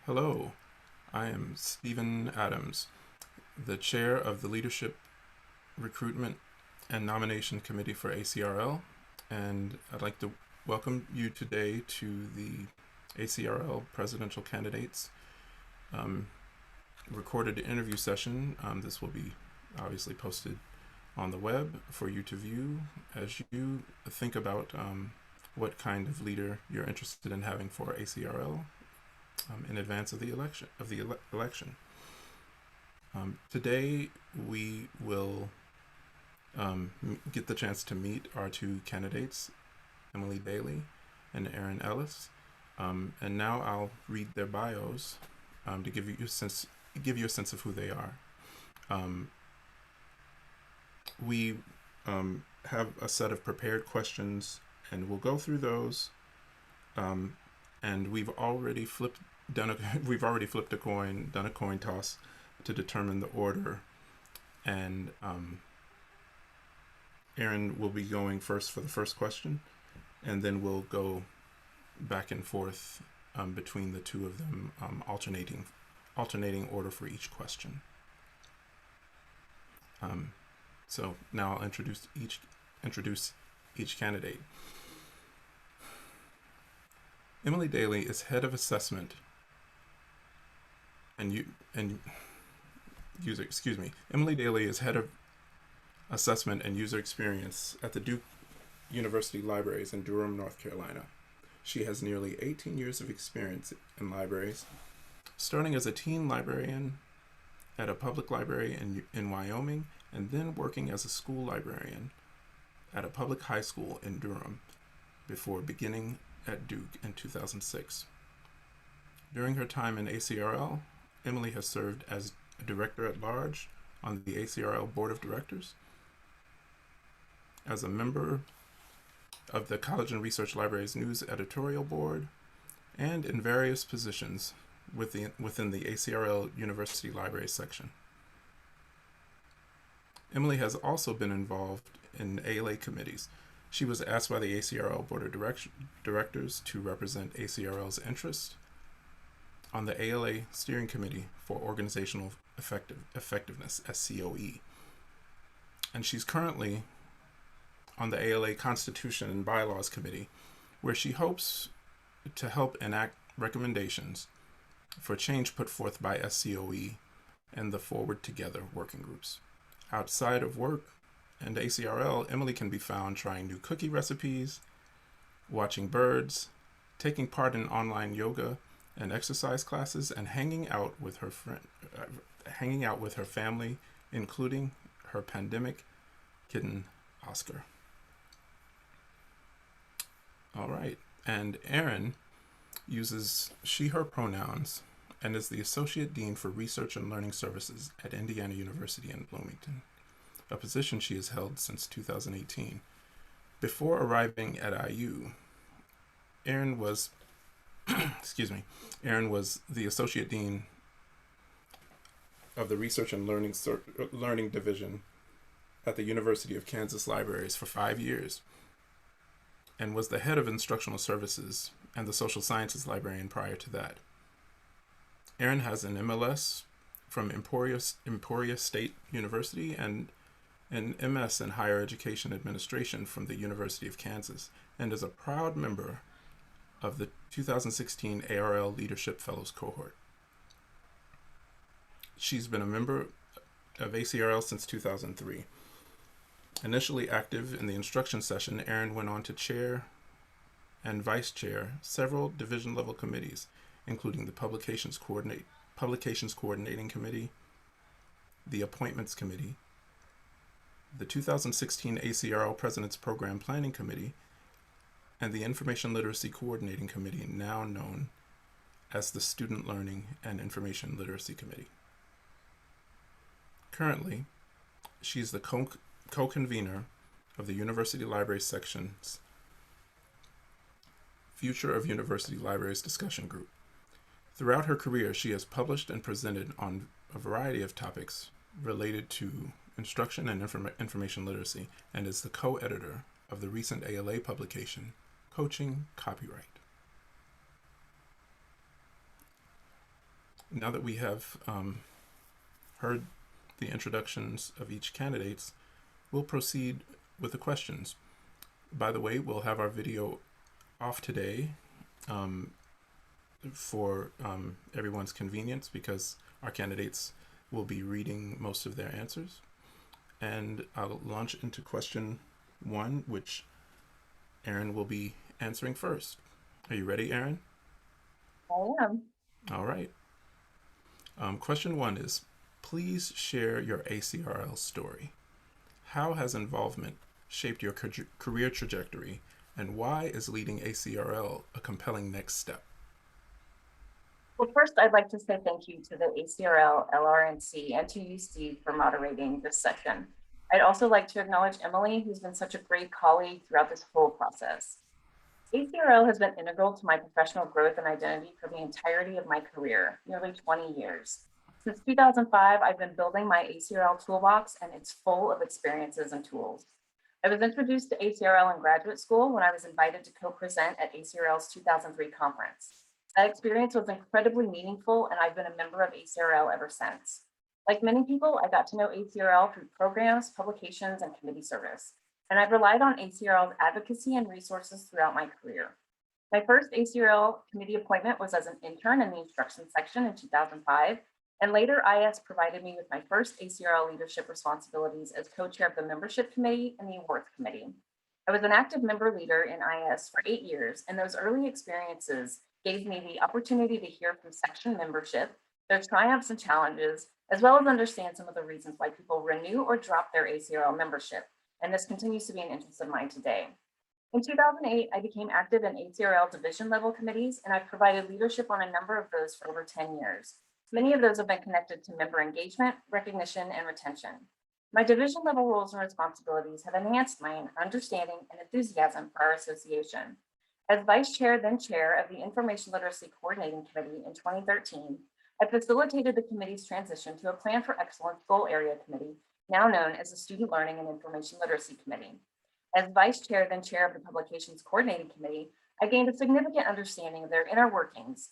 Hello, I am Stephen Adams, the chair of the Leadership, Recruitment, and Nomination Committee for Acrl, and I'd like to welcome you today to the Acrl Presidential Candidates um, recorded interview session. This will be obviously posted on the web for you to view as you think about what kind of leader you're interested in having for Acrl in advance of the election. Today we will get the chance to meet our two candidates, Emily Daly and Erin Ellis. And now I'll read their bios to give you a sense of who they are. We have a set of prepared questions, and we'll go through those. And we've already flipped a coin, done a coin toss to determine the order, and Erin will be going first for the first question, and then we'll go back and forth between the two of them, alternating order for each question. So now I'll introduce each candidate. Emily Daly is head of assessment Emily Daly is head of assessment and user experience at the Duke University Libraries in Durham, North Carolina. She has nearly 18 years of experience in libraries, starting as a teen librarian at a public library in Wyoming, and then working as a school librarian at a public high school in Durham before beginning at Duke in 2006. During her time in Acrl, Emily has served as a director at large on the Acrl Board of Directors, as a member of the College and Research Libraries News Editorial Board, and in various positions within the Acrl University Library section. Emily has also been involved in ALA committees. She was asked by the Acrl Board of Directors to represent Acrl's interest on the ALA Steering Committee for Organizational Effectiveness, SCOE. And she's currently on the ALA Constitution and Bylaws Committee, where she hopes to help enact recommendations for change put forth by SCOE and the Forward Together working groups. Outside of work and Acrl, Emily can be found trying new cookie recipes, watching birds, taking part in online yoga and exercise classes, and hanging out with her family, including her pandemic kitten, Oscar. All right, and Erin uses she/her pronouns and is the Associate Dean for Research and Learning Services at Indiana University in Bloomington, a position she has held since 2018. Before arriving at IU, Erin was the Associate Dean of the Research and Learning Division at the University of Kansas Libraries for 5 years, and was the head of Instructional Services and the Social Sciences Librarian prior to that. Erin has an MLS from Emporia State University and an MS in Higher Education Administration from the University of Kansas, and is a proud member of the 2016 ARL Leadership Fellows cohort. She's been a member of Acrl since 2003. Initially active in the instruction session, Erin went on to chair and vice chair several division-level committees, including the Publications Coordinating Committee, the Appointments Committee, the 2016 Acrl President's Program Planning Committee, and the Information Literacy Coordinating Committee, now known as the Student Learning and Information Literacy Committee. Currently, she's the co-convener of the University Library Section's Future of University Libraries discussion group. Throughout her career, she has published and presented on a variety of topics related to instruction and information literacy, and is the co-editor of the recent ALA publication, Coaching Copyright. Now that we have heard the introductions of each candidates, we'll proceed with the questions. By the way, we'll have our video off today for everyone's convenience because our candidates will be reading most of their answers. And I'll launch into question 1, which Erin will be answering first. Are you ready, Erin? I am. All right. Question 1 is, please share your Acrl story. How has involvement shaped your career trajectory, and why is leading Acrl a compelling next step? Well, first, I'd like to say thank you to the Acrl, LRNC, and to you, Steve, for moderating this session. I'd also like to acknowledge Emily, who's been such a great colleague throughout this whole process. Acrl has been integral to my professional growth and identity for the entirety of my career, nearly 20 years. Since 2005, I've been building my Acrl toolbox, and it's full of experiences and tools. I was introduced to Acrl in graduate school when I was invited to co-present at Acrl's 2003 conference. That experience was incredibly meaningful, and I've been a member of Acrl ever since. Like many people, I got to know Acrl through programs, publications, and committee service, and I've relied on Acrl's advocacy and resources throughout my career. My first Acrl committee appointment was as an intern in the instruction section in 2005, and later IS provided me with my first Acrl leadership responsibilities as co-chair of the membership committee and the awards committee. I was an active member leader in IS for 8 years, and those early experiences gave me the opportunity to hear from section membership, their triumphs and challenges, as well as understand some of the reasons why people renew or drop their Acrl membership. And this continues to be an interest of mine today. In 2008, I became active in Acrl division level committees, and I've provided leadership on a number of those for over 10 years. Many of those have been connected to member engagement, recognition, and retention. My division level roles and responsibilities have enhanced my understanding and enthusiasm for our association. As Vice Chair, then Chair of the Information Literacy Coordinating Committee in 2013, I facilitated the committee's transition to a Plan for Excellence Goal Area Committee, now known as the Student Learning and Information Literacy Committee. As Vice Chair, then Chair of the Publications Coordinating Committee, I gained a significant understanding of the inner workings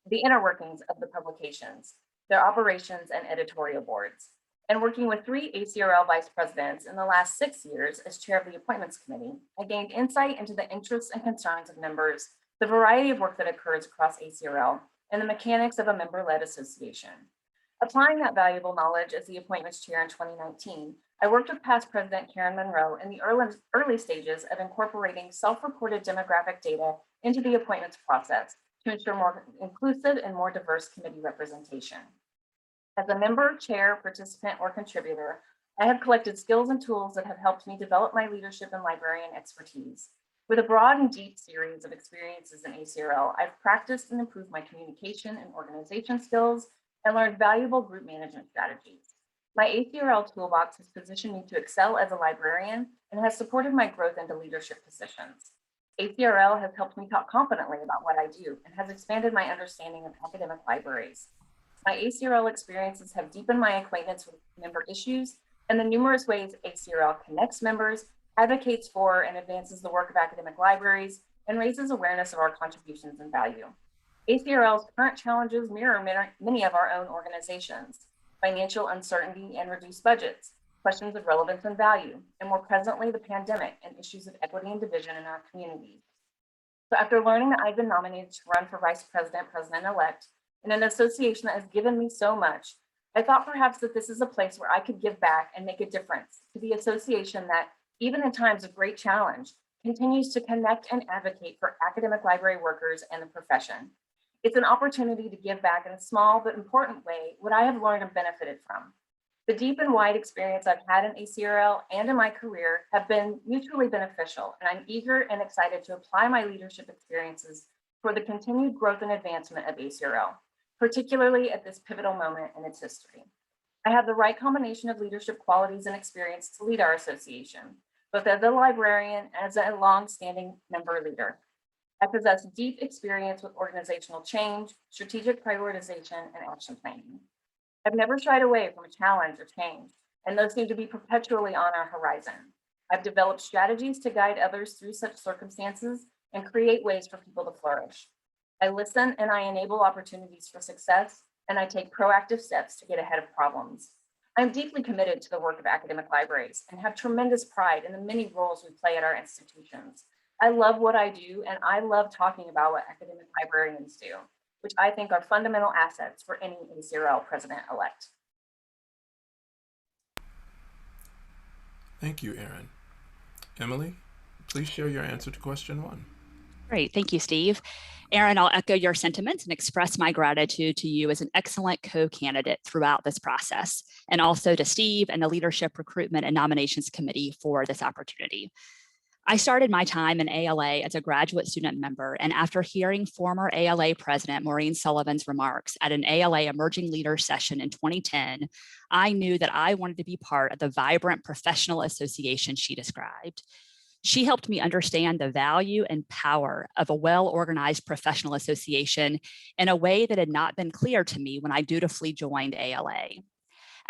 of the publications, their operations and editorial boards. And working with 3 Acrl vice presidents in the last 6 years as chair of the appointments committee, I gained insight into the interests and concerns of members, the variety of work that occurs across Acrl, and the mechanics of a member-led association. Applying that valuable knowledge as the appointments chair in 2019, I worked with past President Karen Monroe in the early stages of incorporating self-reported demographic data into the appointments process to ensure more inclusive and more diverse committee representation. As a member, chair, participant, or contributor, I have collected skills and tools that have helped me develop my leadership and librarian expertise. With a broad and deep series of experiences in Acrl, I've practiced and improved my communication and organization skills and learned valuable group management strategies. My Acrl toolbox has positioned me to excel as a librarian and has supported my growth into leadership positions. Acrl has helped me talk confidently about what I do and has expanded my understanding of academic libraries. My Acrl experiences have deepened my acquaintance with member issues and the numerous ways Acrl connects members, advocates for and advances the work of academic libraries, and raises awareness of our contributions and value. Acrl's current challenges mirror many of our own organizations: financial uncertainty and reduced budgets, questions of relevance and value, and more presently, the pandemic and issues of equity and division in our communities. So after learning that I've been nominated to run for Vice President, President-elect, in an association that has given me so much, I thought perhaps that this is a place where I could give back and make a difference to the association that, even in times of great challenge, continues to connect and advocate for academic library workers and the profession. It's an opportunity to give back in a small but important way what I have learned and benefited from. The deep and wide experience I've had in Acrl and in my career have been mutually beneficial, and I'm eager and excited to apply my leadership experiences for the continued growth and advancement of Acrl, particularly at this pivotal moment in its history. I have the right combination of leadership qualities and experience to lead our association, both as a librarian and as a long-standing member leader. I possess deep experience with organizational change, strategic prioritization, and action planning. I've never shied away from a challenge or change, and those seem to be perpetually on our horizon. I've developed strategies to guide others through such circumstances and create ways for people to flourish. I listen and I enable opportunities for success, and I take proactive steps to get ahead of problems. I'm deeply committed to the work of academic libraries and have tremendous pride in the many roles we play at our institutions. I love what I do, and I love talking about what academic librarians do, which I think are fundamental assets for any ACRL president-elect. Thank you, Erin. Emily, please share your answer to question 1. Great, thank you, Steve. Erin, I'll echo your sentiments and express my gratitude to you as an excellent co-candidate throughout this process, and also to Steve and the Leadership, Recruitment, and Nominations Committee for this opportunity. I started my time in ALA as a graduate student member, and after hearing former ALA President Maureen Sullivan's remarks at an ALA Emerging Leaders session in 2010, I knew that I wanted to be part of the vibrant professional association she described. She helped me understand the value and power of a well-organized professional association in a way that had not been clear to me when I dutifully joined ALA.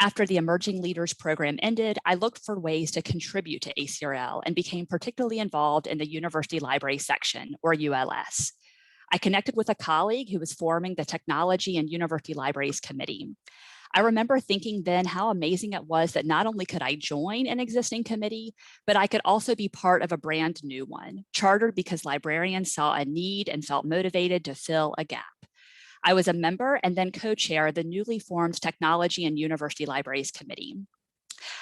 After the Emerging Leaders program ended, I looked for ways to contribute to ACRL and became particularly involved in the University Library section, or ULS. I connected with a colleague who was forming the Technology and University Libraries Committee. I remember thinking then how amazing it was that not only could I join an existing committee, but I could also be part of a brand new one, chartered because librarians saw a need and felt motivated to fill a gap. I was a member and then co-chair of the newly formed Technology and University Libraries Committee.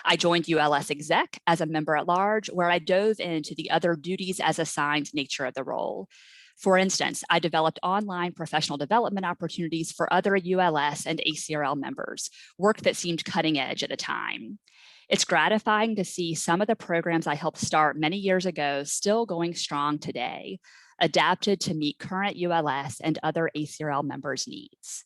I joined ULS Exec as a member at large, where I dove into the other duties as assigned nature of the role. For instance, I developed online professional development opportunities for other ULS and ACRL members, work that seemed cutting edge at the time. It's gratifying to see some of the programs I helped start many years ago still going strong today, adapted to meet current ULS and other ACRL members' needs.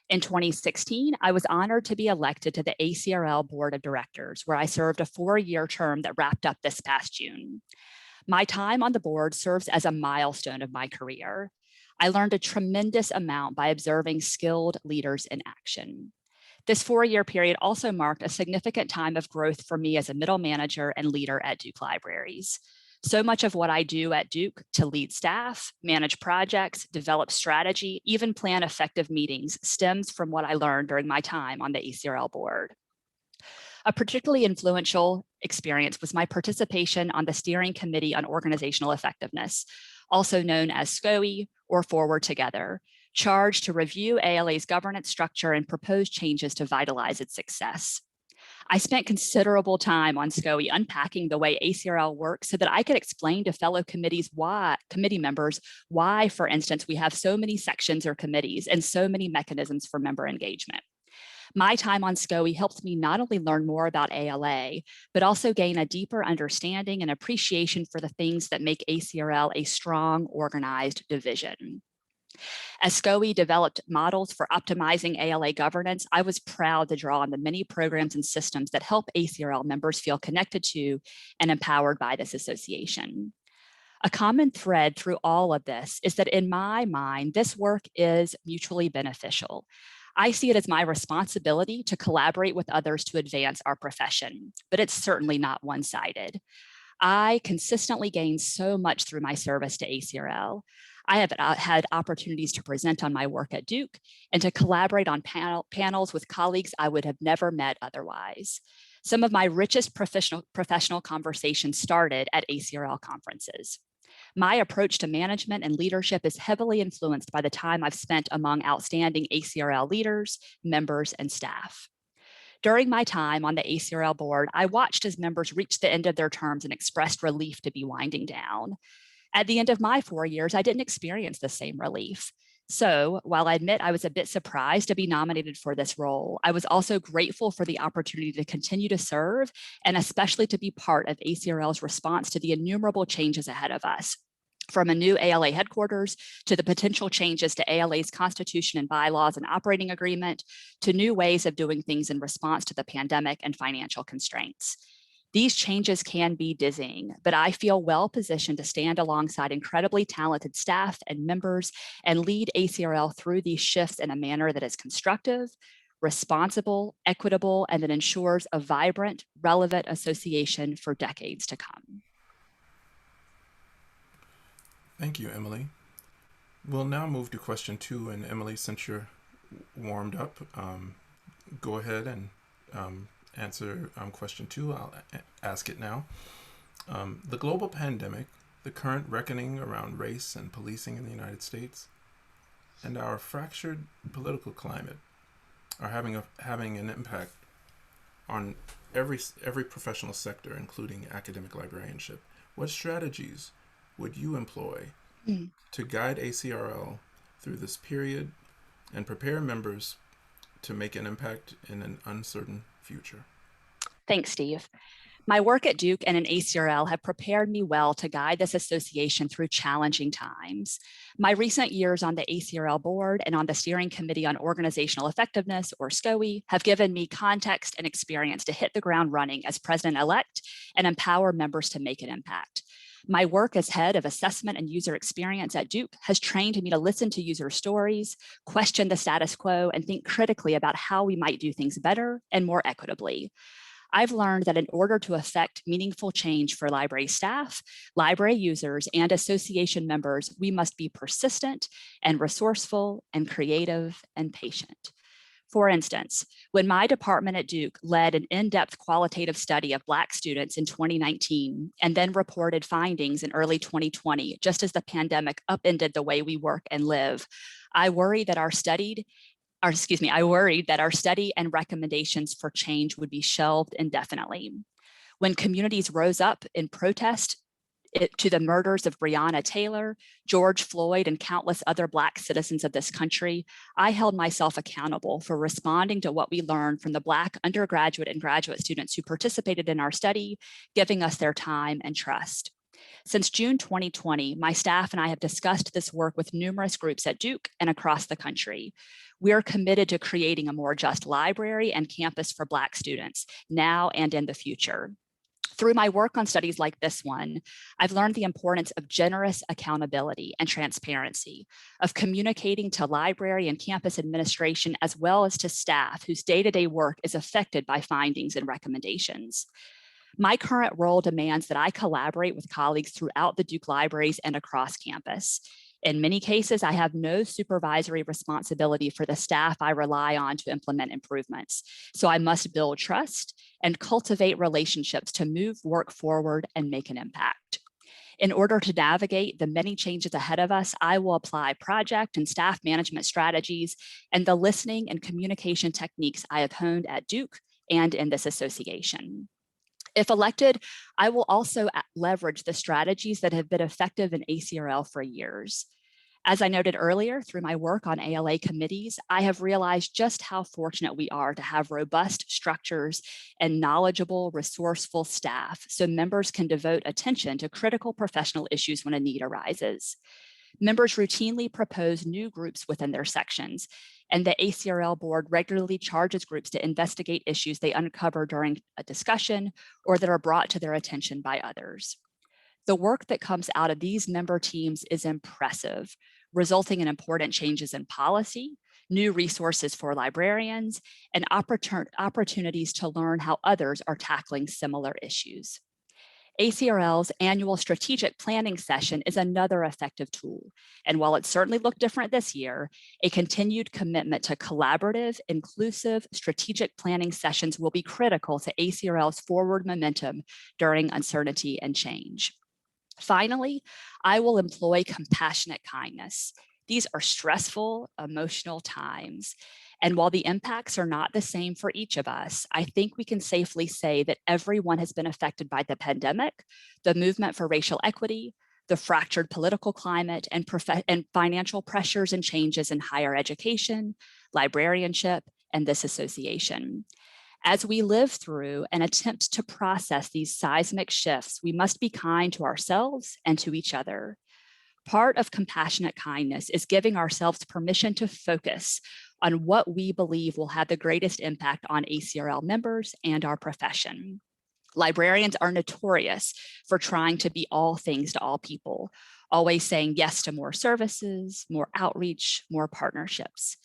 In 2016, I was honored to be elected to the ACRL Board of Directors, where I served a 4-year term that wrapped up this past June. My time on the board serves as a milestone of my career. I learned a tremendous amount by observing skilled leaders in action. This 4-year period also marked a significant time of growth for me as a middle manager and leader at Duke Libraries. So much of what I do at Duke to lead staff, manage projects, develop strategy, even plan effective meetings stems from what I learned during my time on the ACRL board. A particularly influential experience was my participation on the Steering Committee on Organizational Effectiveness, also known as SCOE or Forward Together, charged to review ALA's governance structure and propose changes to vitalize its success. I spent considerable time on SCOE unpacking the way ACRL works so that I could explain to fellow committee members why, for instance, we have so many sections or committees and so many mechanisms for member engagement. My time on SCOE helped me not only learn more about ALA, but also gain a deeper understanding and appreciation for the things that make ACRL a strong, organized division. As SCOE developed models for optimizing ALA governance, I was proud to draw on the many programs and systems that help ACRL members feel connected to and empowered by this association. A common thread through all of this is that in my mind, this work is mutually beneficial. I see it as my responsibility to collaborate with others to advance our profession, but it's certainly not one-sided. I consistently gain so much through my service to ACRL. I have had opportunities to present on my work at Duke and to collaborate on panels with colleagues I would have never met otherwise. Some of my richest professional conversations started at ACRL conferences. My approach to management and leadership is heavily influenced by the time I've spent among outstanding ACRL leaders, members, and staff. During my time on the ACRL board, I watched as members reached the end of their terms and expressed relief to be winding down. At the end of my 4 years, I didn't experience the same relief. So while I admit I was a bit surprised to be nominated for this role, I was also grateful for the opportunity to continue to serve and especially to be part of ACRL's response to the innumerable changes ahead of us, from a new ALA headquarters to the potential changes to ALA's constitution and bylaws and operating agreement to new ways of doing things in response to the pandemic and financial constraints. These changes can be dizzying, but I feel well positioned to stand alongside incredibly talented staff and members and lead ACRL through these shifts in a manner that is constructive, responsible, equitable, and that ensures a vibrant, relevant association for decades to come. Thank you, Emily. We'll now move to question 2, and Emily, since you're warmed up, go ahead and answer question 2. I'll ask it now. The global pandemic, the current reckoning around race and policing in the United States, and our fractured political climate are having an impact on every professional sector, including academic librarianship. What strategies would you employ to guide Acrl through this period and prepare members to make an impact in an uncertain future? Thanks, Steve. My work at Duke and in Acrl have prepared me well to guide this association through challenging times. My recent years on the Acrl board and on the Steering Committee on Organizational Effectiveness, or SCOE, have given me context and experience to hit the ground running as president-elect and empower members to make an impact. My work as head of assessment and user experience at Duke has trained me to listen to user stories, question the status quo, and think critically about how we might do things better and more equitably. I've learned that in order to affect meaningful change for library staff, library users, and association members, we must be persistent and resourceful and creative and patient. For instance, when my department at Duke led an in-depth qualitative study of Black students in 2019 and then reported findings in early 2020, just as the pandemic upended the way we work and live, I worried that our study and recommendations for change would be shelved indefinitely. When communities rose up in protest to the murders of Breonna Taylor, George Floyd, and countless other Black citizens of this country, I held myself accountable for responding to what we learned from the Black undergraduate and graduate students who participated in our study, giving us their time and trust. Since June 2020, my staff and I have discussed this work with numerous groups at Duke and across the country. We are committed to creating a more just library and campus for Black students now and in the future. Through my work on studies like this one, I've learned the importance of generous accountability and transparency, of communicating to library and campus administration as well as to staff whose day-to-day work is affected by findings and recommendations. My current role demands that I collaborate with colleagues throughout the Duke libraries and across campus. In many cases, I have no supervisory responsibility for the staff I rely on to implement improvements. So I must build trust and cultivate relationships to move work forward and make an impact. In order to navigate the many changes ahead of us, I will apply project and staff management strategies and the listening and communication techniques I have honed at Duke and in this association. If elected, I will also leverage the strategies that have been effective in Acrl for years. As I noted earlier, through my work on ALA committees, I have realized just how fortunate we are to have robust structures and knowledgeable, resourceful staff so members can devote attention to critical professional issues when a need arises. Members routinely propose new groups within their sections, and the Acrl board regularly charges groups to investigate issues they uncover during a discussion or that are brought to their attention by others. The work that comes out of these member teams is impressive, resulting in important changes in policy, new resources for librarians, and opportunities to learn how others are tackling similar issues. Acrl's annual strategic planning session is another effective tool. And while it certainly looked different this year, a continued commitment to collaborative, inclusive, strategic planning sessions will be critical to Acrl's forward momentum during uncertainty and change. Finally, I will employ compassionate kindness. These are stressful, emotional times. And while the impacts are not the same for each of us, I think we can safely say that everyone has been affected by the pandemic, the movement for racial equity, the fractured political climate, and financial pressures and changes in higher education, librarianship, and this association. As we live through and attempt to process these seismic shifts, we must be kind to ourselves and to each other. Part of compassionate kindness is giving ourselves permission to focus on what we believe will have the greatest impact on Acrl members and our profession. Librarians are notorious for trying to be all things to all people, always saying yes to more services, more outreach, more partnerships.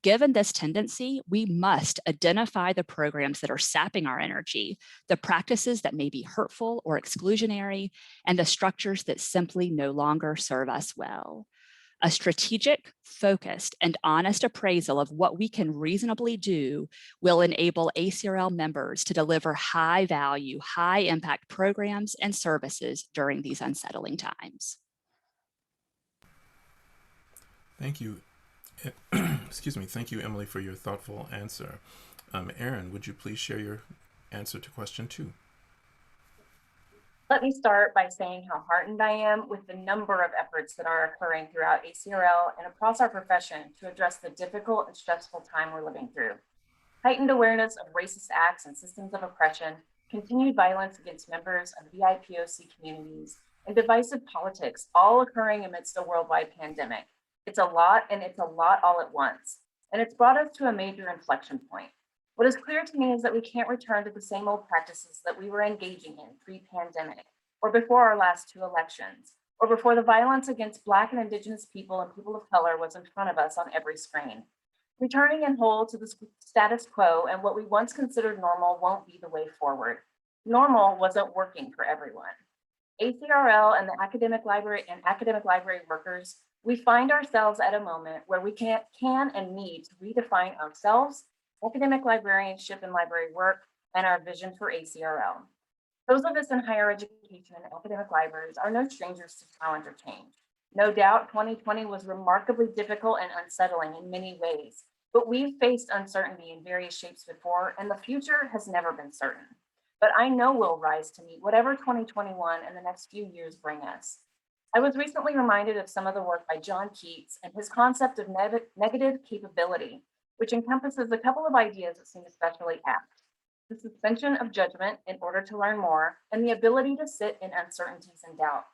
Given this tendency, we must identify the programs that are sapping our energy, the practices that may be hurtful or exclusionary, and the structures that simply no longer serve us well. A strategic, focused, and honest appraisal of what we can reasonably do will enable ACRL members to deliver high-value, high-impact programs and services during these unsettling times. Thank you. Excuse me. Thank you, Emily, for your thoughtful answer. Erin, would you please share your answer to question 2? Let me start by saying how heartened I am with the number of efforts that are occurring throughout ACRL and across our profession to address the difficult and stressful time we're living through. Heightened awareness of racist acts and systems of oppression, continued violence against members of BIPOC communities, and divisive politics, all occurring amidst a worldwide pandemic. It's a lot, and it's a lot all at once. And it's brought us to a major inflection point. What is clear to me is that we can't return to the same old practices that we were engaging in pre-pandemic, or before our last 2 elections, or before the violence against Black and Indigenous people and people of color was in front of us on every screen. Returning in whole to the status quo and what we once considered normal won't be the way forward. Normal wasn't working for everyone. ACRL and the academic library workers, we find ourselves at a moment where we can and need to redefine ourselves, academic librarianship and library work, and our vision for ACRL. Those of us in higher education and academic libraries are no strangers to challenge or change. No doubt 2020 was remarkably difficult and unsettling in many ways, but we've faced uncertainty in various shapes before, and the future has never been certain. But I know we'll rise to meet whatever 2021 and the next few years bring us. I was recently reminded of some of the work by John Keats and his concept of negative capability, which encompasses a couple of ideas that seem especially apt: the suspension of judgment in order to learn more, and the ability to sit in uncertainties and doubt.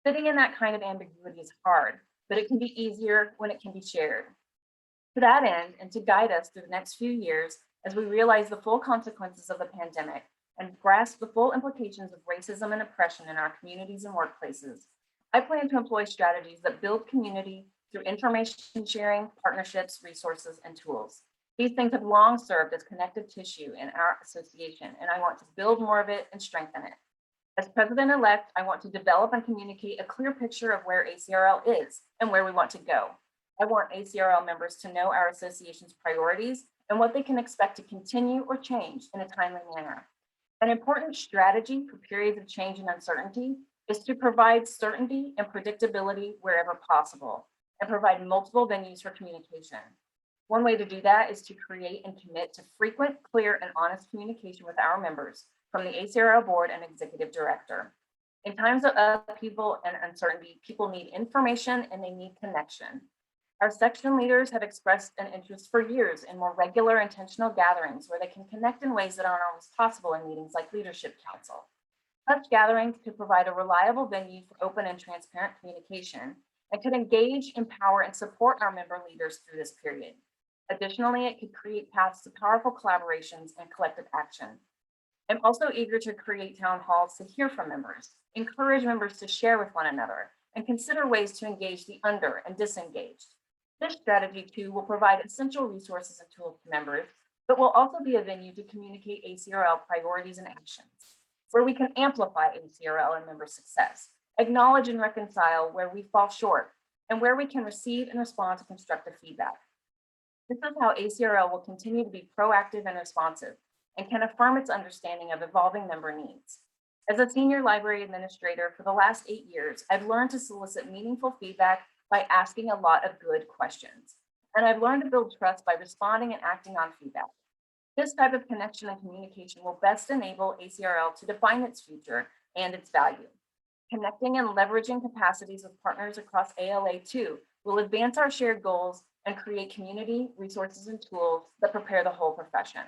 Sitting in that kind of ambiguity is hard, but it can be easier when it can be shared. To that end, and to guide us through the next few years as we realize the full consequences of the pandemic and grasp the full implications of racism and oppression in our communities and workplaces, I plan to employ strategies that build community through information sharing, partnerships, resources, and tools. These things have long served as connective tissue in our association, and I want to build more of it and strengthen it. As president-elect, I want to develop and communicate a clear picture of where ACRL is and where we want to go. I want ACRL members to know our association's priorities and what they can expect to continue or change in a timely manner. An important strategy for periods of change and uncertainty is to provide certainty and predictability wherever possible, and provide multiple venues for communication. One way to do that is to create and commit to frequent, clear, and honest communication with our members from the ACRL board and executive director. In times of upheaval and uncertainty, people need information and they need connection. Our section leaders have expressed an interest for years in more regular, intentional gatherings where they can connect in ways that aren't always possible in meetings like Leadership Council. Such gatherings could provide a reliable venue for open and transparent communication and could engage, empower, and support our member leaders through this period. Additionally, it could create paths to powerful collaborations and collective action. I'm also eager to create town halls to hear from members, encourage members to share with one another, and consider ways to engage the under and disengaged. This strategy, too, will provide essential resources and tools to members, but will also be a venue to communicate ACRL priorities and actions, where we can amplify ACRL and member success, acknowledge and reconcile where we fall short, and where we can receive and respond to constructive feedback. This is how ACRL will continue to be proactive and responsive, and can affirm its understanding of evolving member needs. As a senior library administrator for the last 8 years, I've learned to solicit meaningful feedback by asking a lot of good questions. And I've learned to build trust by responding and acting on feedback. This type of connection and communication will best enable ACRL to define its future and its value. Connecting and leveraging capacities with partners across ALA too will advance our shared goals and create community, resources, and tools that prepare the whole profession.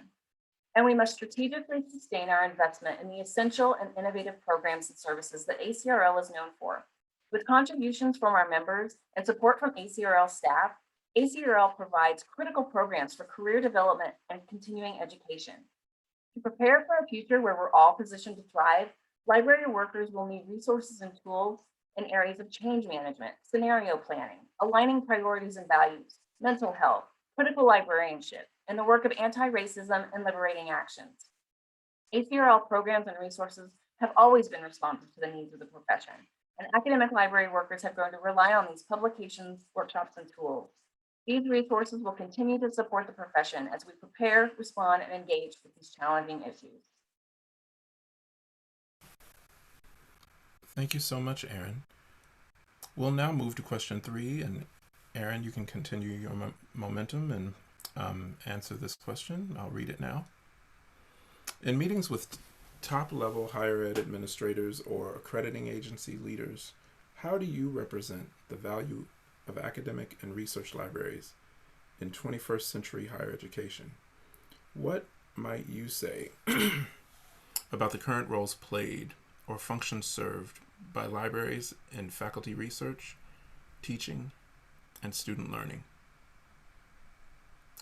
And we must strategically sustain our investment in the essential and innovative programs and services that ACRL is known for. With contributions from our members and support from ACRL staff, ACRL provides critical programs for career development and continuing education. To prepare for a future where we're all positioned to thrive, library workers will need resources and tools in areas of change management, scenario planning, aligning priorities and values, mental health, critical librarianship, and the work of anti-racism and liberating actions. ACRL programs and resources have always been responsive to the needs of the profession, and academic library workers have grown to rely on these publications, workshops, and tools. These resources will continue to support the profession as we prepare, respond, and engage with these challenging issues. Thank you so much, Erin. We'll now move to question 3, and Erin, you can continue your momentum and answer this question. I'll read it now. In meetings with top-level higher ed administrators or accrediting agency leaders, how do you represent the value of academic and research libraries in 21st century higher education? What might you say about the current roles played or functions served by libraries in faculty research, teaching, and student learning?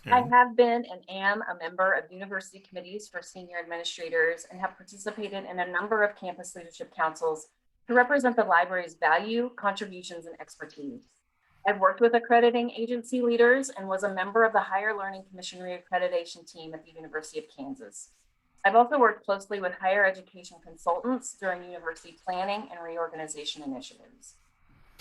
Erin? I have been and am a member of university committees for senior administrators and have participated in a number of campus leadership councils to represent the library's value, contributions, and expertise. I've worked with accrediting agency leaders and was a member of the Higher Learning Commission reaccreditation team at the University of Kansas. I've also worked closely with higher education consultants during university planning and reorganization initiatives.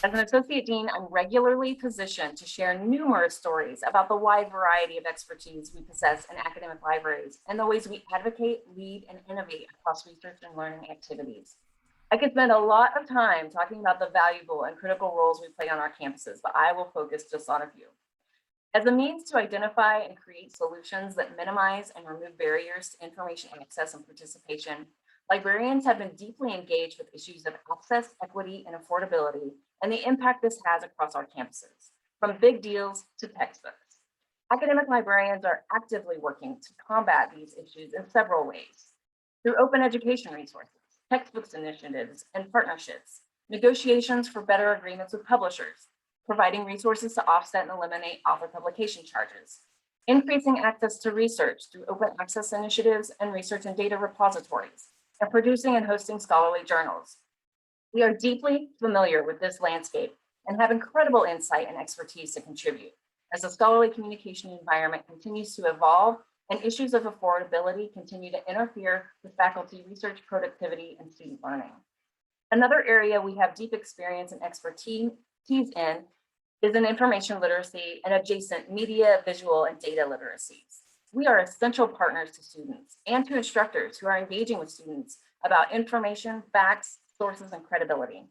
As an associate dean, I'm regularly positioned to share numerous stories about the wide variety of expertise we possess in academic libraries and the ways we advocate, lead, and innovate across research and learning activities. I could spend a lot of time talking about the valuable and critical roles we play on our campuses, but I will focus just on a few. As a means to identify and create solutions that minimize and remove barriers to information access and participation, librarians have been deeply engaged with issues of access, equity, and affordability, and the impact this has across our campuses, from big deals to textbooks. Academic librarians are actively working to combat these issues in several ways, through open education resources, textbooks initiatives and partnerships, negotiations for better agreements with publishers, providing resources to offset and eliminate author publication charges, increasing access to research through open access initiatives and research and data repositories, and producing and hosting scholarly journals. We are deeply familiar with this landscape and have incredible insight and expertise to contribute as the scholarly communication environment continues to evolve and issues of affordability continue to interfere with faculty research productivity and student learning. Another area we have deep experience and expertise in is in information literacy and adjacent media, visual, and data literacies. We are essential partners to students and to instructors who are engaging with students about information, facts, sources, and credibility.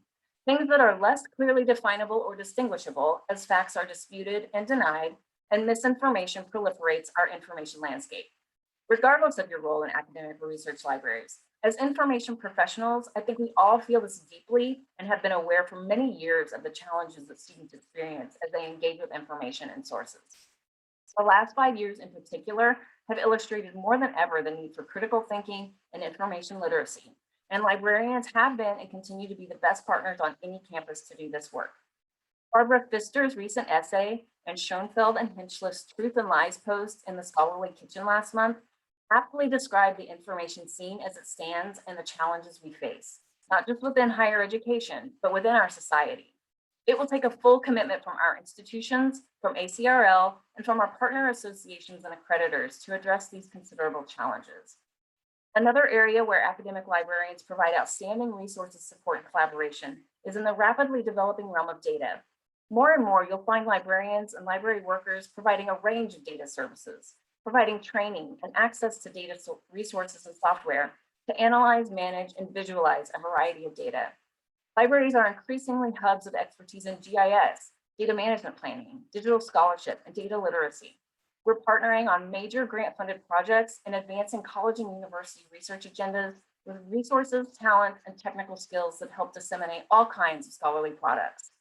Things that are less clearly definable or distinguishable as facts are disputed and denied, and misinformation proliferates our information landscape. Regardless of your role in academic or research libraries, as information professionals, I think we all feel this deeply and have been aware for many years of the challenges that students experience as they engage with information and sources. The last 5 years in particular have illustrated more than ever the need for critical thinking and information literacy, and librarians have been and continue to be the best partners on any campus to do this work. Barbara Pfister's recent essay and Schoenfeld and Hinchliff's Truth and Lies post in the Scholarly Kitchen last month aptly described the information scene as it stands and the challenges we face, not just within higher education, but within our society. It will take a full commitment from our institutions, from Acrl, and from our partner associations and accreditors to address these considerable challenges. Another area where academic librarians provide outstanding resources, support, and collaboration is in the rapidly developing realm of data. More and more, you'll find librarians and library workers providing a range of data services, providing training and access to data resources and software to analyze, manage, and visualize a variety of data. Libraries are increasingly hubs of expertise in GIS, data management planning, digital scholarship, and data literacy. We're partnering on major grant-funded projects and advancing college and university research agendas with resources, talent, and technical skills that help disseminate all kinds of scholarly products.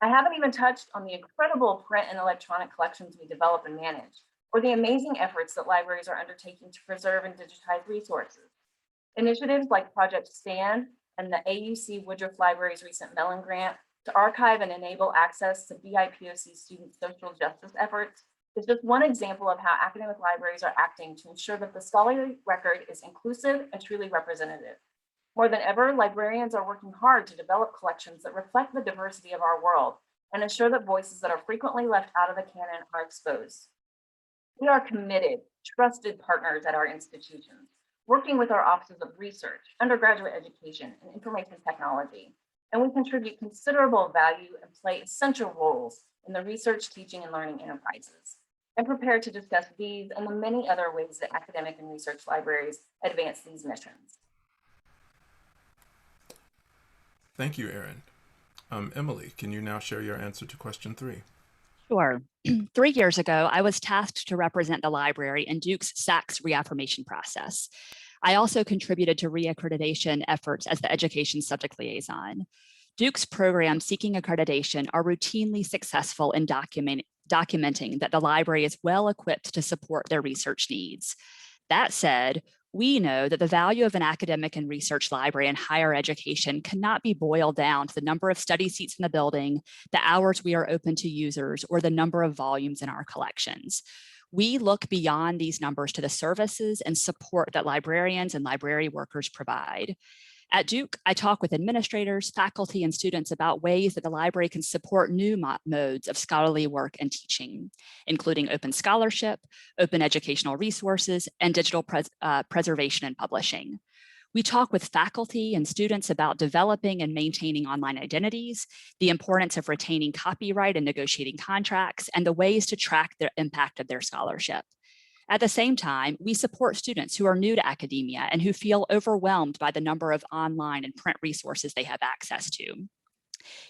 I haven't even touched on the incredible print and electronic collections we develop and manage, or the amazing efforts that libraries are undertaking to preserve and digitize resources. Initiatives like Project STAND and the AUC Woodruff Library's recent Mellon Grant to archive and enable access to BIPOC student social justice efforts is just one example of how academic libraries are acting to ensure that the scholarly record is inclusive and truly representative. More than ever, librarians are working hard to develop collections that reflect the diversity of our world and ensure that voices that are frequently left out of the canon are exposed. We are committed, trusted partners at our institutions, working with our offices of research, undergraduate education, and information technology. and we contribute considerable value and play essential roles in the research, teaching, and learning enterprises. I'm prepared to discuss these and the many other ways that academic and research libraries advance these missions. Thank you, Erin. Emily, can you now share your answer to question 3? Sure. 3 years ago, I was tasked to represent the library in Duke's SACS reaffirmation process. I also contributed to reaccreditation efforts as the education subject liaison. Duke's programs seeking accreditation are routinely successful in documenting that the library is well equipped to support their research needs. That said, we know that the value of an academic and research library in higher education cannot be boiled down to the number of study seats in the building, the hours we are open to users, or the number of volumes in our collections. We look beyond these numbers to the services and support that librarians and library workers provide. At Duke, I talk with administrators, faculty, and students about ways that the library can support new modes of scholarly work and teaching, including open scholarship, open educational resources, and digital preservation and publishing. We talk with faculty and students about developing and maintaining online identities, the importance of retaining copyright and negotiating contracts, and the ways to track the impact of their scholarship. At the same time, we support students who are new to academia and who feel overwhelmed by the number of online and print resources they have access to.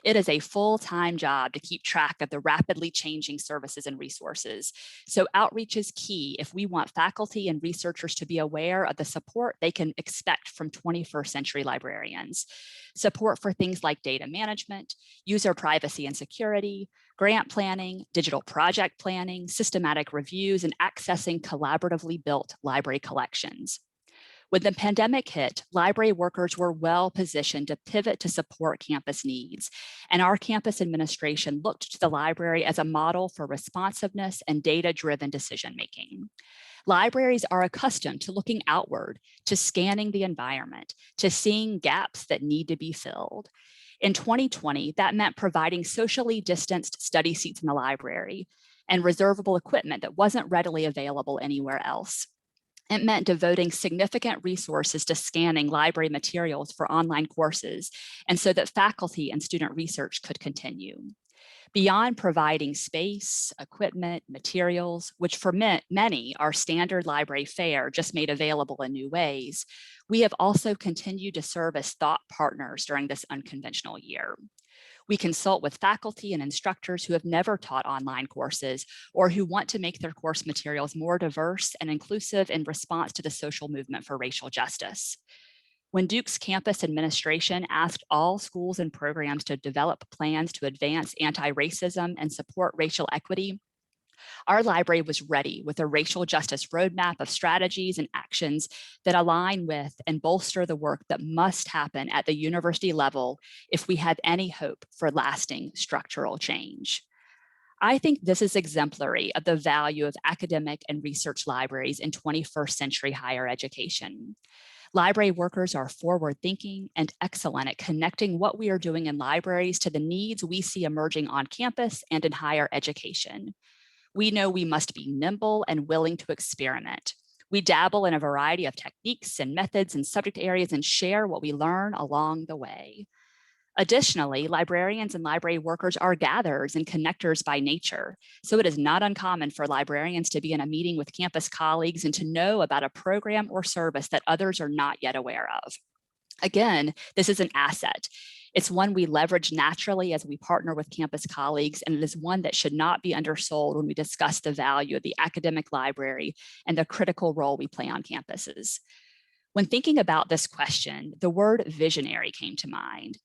It is a full-time job to keep track of the rapidly changing services and resources. So outreach is key if we want faculty and researchers to be aware of the support they can expect from 21st century librarians. Support for things like data management, user privacy and security, grant planning, digital project planning, systematic reviews, and accessing collaboratively built library collections. When the pandemic hit, library workers were well positioned to pivot to support campus needs, and our campus administration looked to the library as a model for responsiveness and data-driven decision-making. Libraries are accustomed to looking outward, to scanning the environment, to seeing gaps that need to be filled. In 2020, that meant providing socially distanced study seats in the library and reservable equipment that wasn't readily available anywhere else. It meant devoting significant resources to scanning library materials for online courses, and so that faculty and student research could continue. Beyond providing space, equipment, materials, which for many are standard library fare just made available in new ways, we have also continued to serve as thought partners during this unconventional year. We consult with faculty and instructors who have never taught online courses or who want to make their course materials more diverse and inclusive in response to the social movement for racial justice. When Duke's campus administration asked all schools and programs to develop plans to advance anti-racism and support racial equity, our library was ready with a racial justice roadmap of strategies and actions that align with and bolster the work that must happen at the university level if we have any hope for lasting structural change. I think this is exemplary of the value of academic and research libraries in 21st century higher education. Library workers are forward-thinking and excellent at connecting what we are doing in libraries to the needs we see emerging on campus and in higher education. We know we must be nimble and willing to experiment. We dabble in a variety of techniques and methods and subject areas and share what we learn along the way. Additionally, librarians and library workers are gatherers and connectors by nature, so it is not uncommon for librarians to be in a meeting with campus colleagues and to know about a program or service that others are not yet aware of. Again, this is an asset. It's one we leverage naturally as we partner with campus colleagues, and it is one that should not be undersold when we discuss the value of the academic library and the critical role we play on campuses. When thinking about this question, the word visionary came to mind.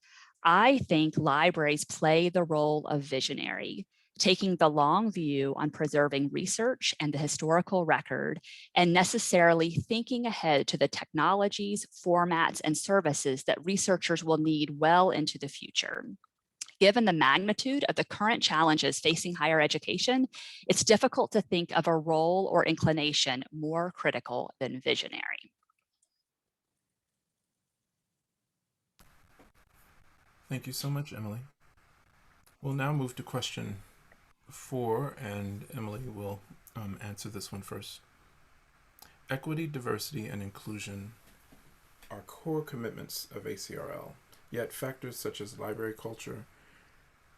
I think libraries play the role of visionary, taking the long view on preserving research and the historical record, and necessarily thinking ahead to the technologies, formats, and services that researchers will need well into the future. Given the magnitude of the current challenges facing higher education, it's difficult to think of a role or inclination more critical than visionary. Thank you so much, Emily. We'll now move to question 4, and Emily will answer this one first. Equity, diversity, and inclusion are core commitments of Acrl, Yet factors such as library culture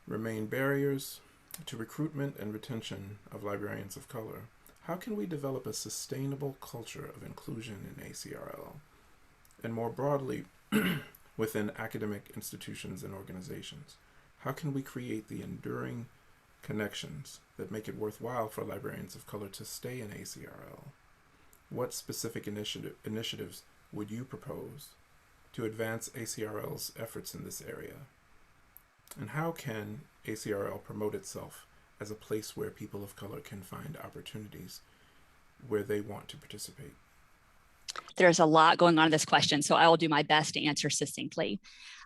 remain barriers to recruitment and retention of librarians of color. How can we develop a sustainable culture of inclusion in ACRL? And more broadly, within academic institutions and organizations, how can we create the enduring connections that make it worthwhile for librarians of color to stay in ACRL? What specific initiatives would you propose to advance ACRL's efforts in this area? And how can ACRL promote itself as a place where people of color can find opportunities where they want to participate? There's a lot going on in this question, so I will do my best to answer succinctly.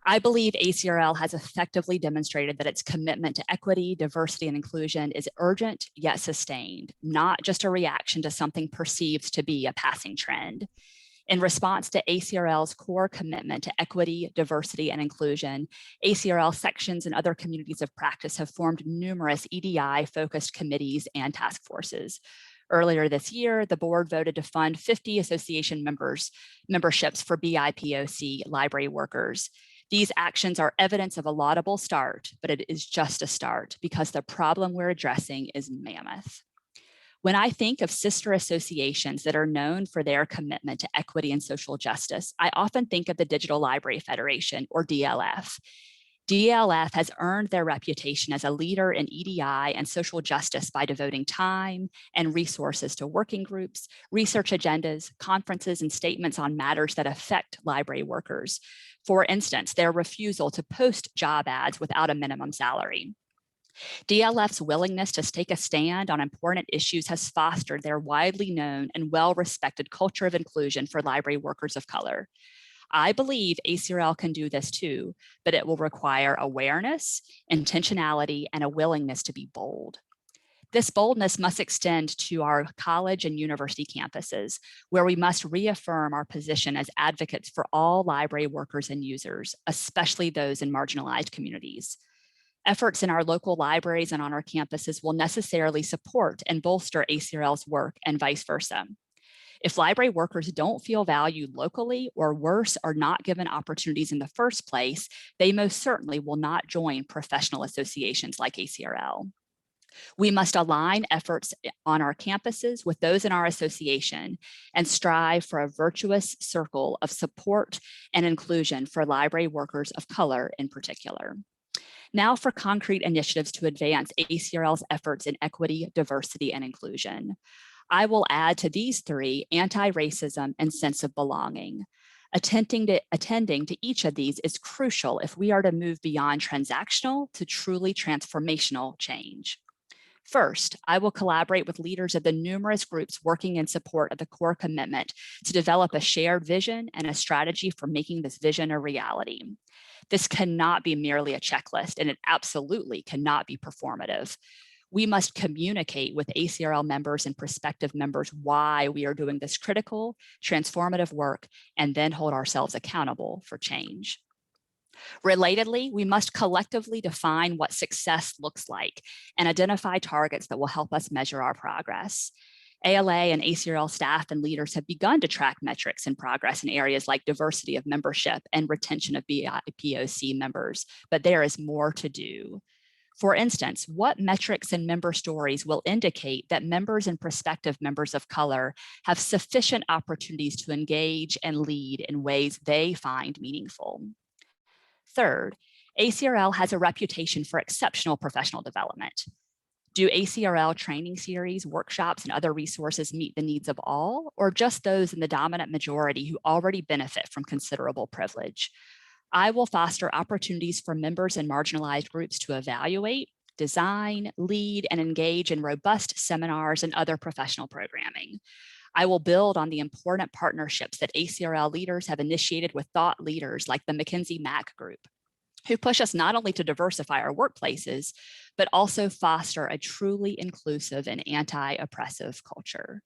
I believe ACRL has effectively demonstrated that its commitment to equity, diversity, and inclusion is urgent yet sustained, not just a reaction to something perceived to be a passing trend. In response to ACRL's core commitment to equity, diversity, and inclusion, ACRL sections and other communities of practice have formed numerous EDI-focused committees and task forces. Earlier this year, the board voted to fund 50 association memberships for BIPOC library workers. These actions are evidence of a laudable start, but it is just a start because the problem we're addressing is mammoth. When I think of sister associations that are known for their commitment to equity and social justice, I often think of the Digital Library Federation, or DLF. DLF has earned their reputation as a leader in EDI and social justice by devoting time and resources to working groups, research agendas, conferences, and statements on matters that affect library workers. For instance, their refusal to post job ads without a minimum salary. DLF's willingness to take a stand on important issues has fostered their widely known and well-respected culture of inclusion for library workers of color. I believe ACRL can do this too, but it will require awareness, intentionality, and a willingness to be bold. This boldness must extend to our college and university campuses, where we must reaffirm our position as advocates for all library workers and users, especially those in marginalized communities. Efforts in our local libraries and on our campuses will necessarily support and bolster ACRL's work and vice versa. If library workers don't feel valued locally, or worse, are not given opportunities in the first place, they most certainly will not join professional associations like ACRL. We must align efforts on our campuses with those in our association and strive for a virtuous circle of support and inclusion for library workers of color in particular. Now for concrete initiatives to advance ACRL's efforts in equity, diversity, and inclusion. I will add to these three anti-racism and sense of belonging. Attending to each of these is crucial if we are to move beyond transactional to truly transformational change. First, I will collaborate with leaders of the numerous groups working in support of the core commitment to develop a shared vision and a strategy for making this vision a reality. This cannot be merely a checklist, and it absolutely cannot be performative. We must communicate with ACRL members and prospective members why we are doing this critical, transformative work, and then hold ourselves accountable for change. Relatedly, we must collectively define what success looks like and identify targets that will help us measure our progress. ALA and ACRL staff and leaders have begun to track metrics and progress in areas like diversity of membership and retention of BIPOC members, but there is more to do. For instance, what metrics and member stories will indicate that members and prospective members of color have sufficient opportunities to engage and lead in ways they find meaningful? Third, ACRL has a reputation for exceptional professional development. Do ACRL training series, workshops, and other resources meet the needs of all, or just those in the dominant majority who already benefit from considerable privilege? I will foster opportunities for members and marginalized groups to evaluate, design, lead, and engage in robust seminars and other professional programming. I will build on the important partnerships that ACRL leaders have initiated with thought leaders like the McKinsey Mack Group, who push us not only to diversify our workplaces, but also foster a truly inclusive and anti-oppressive culture.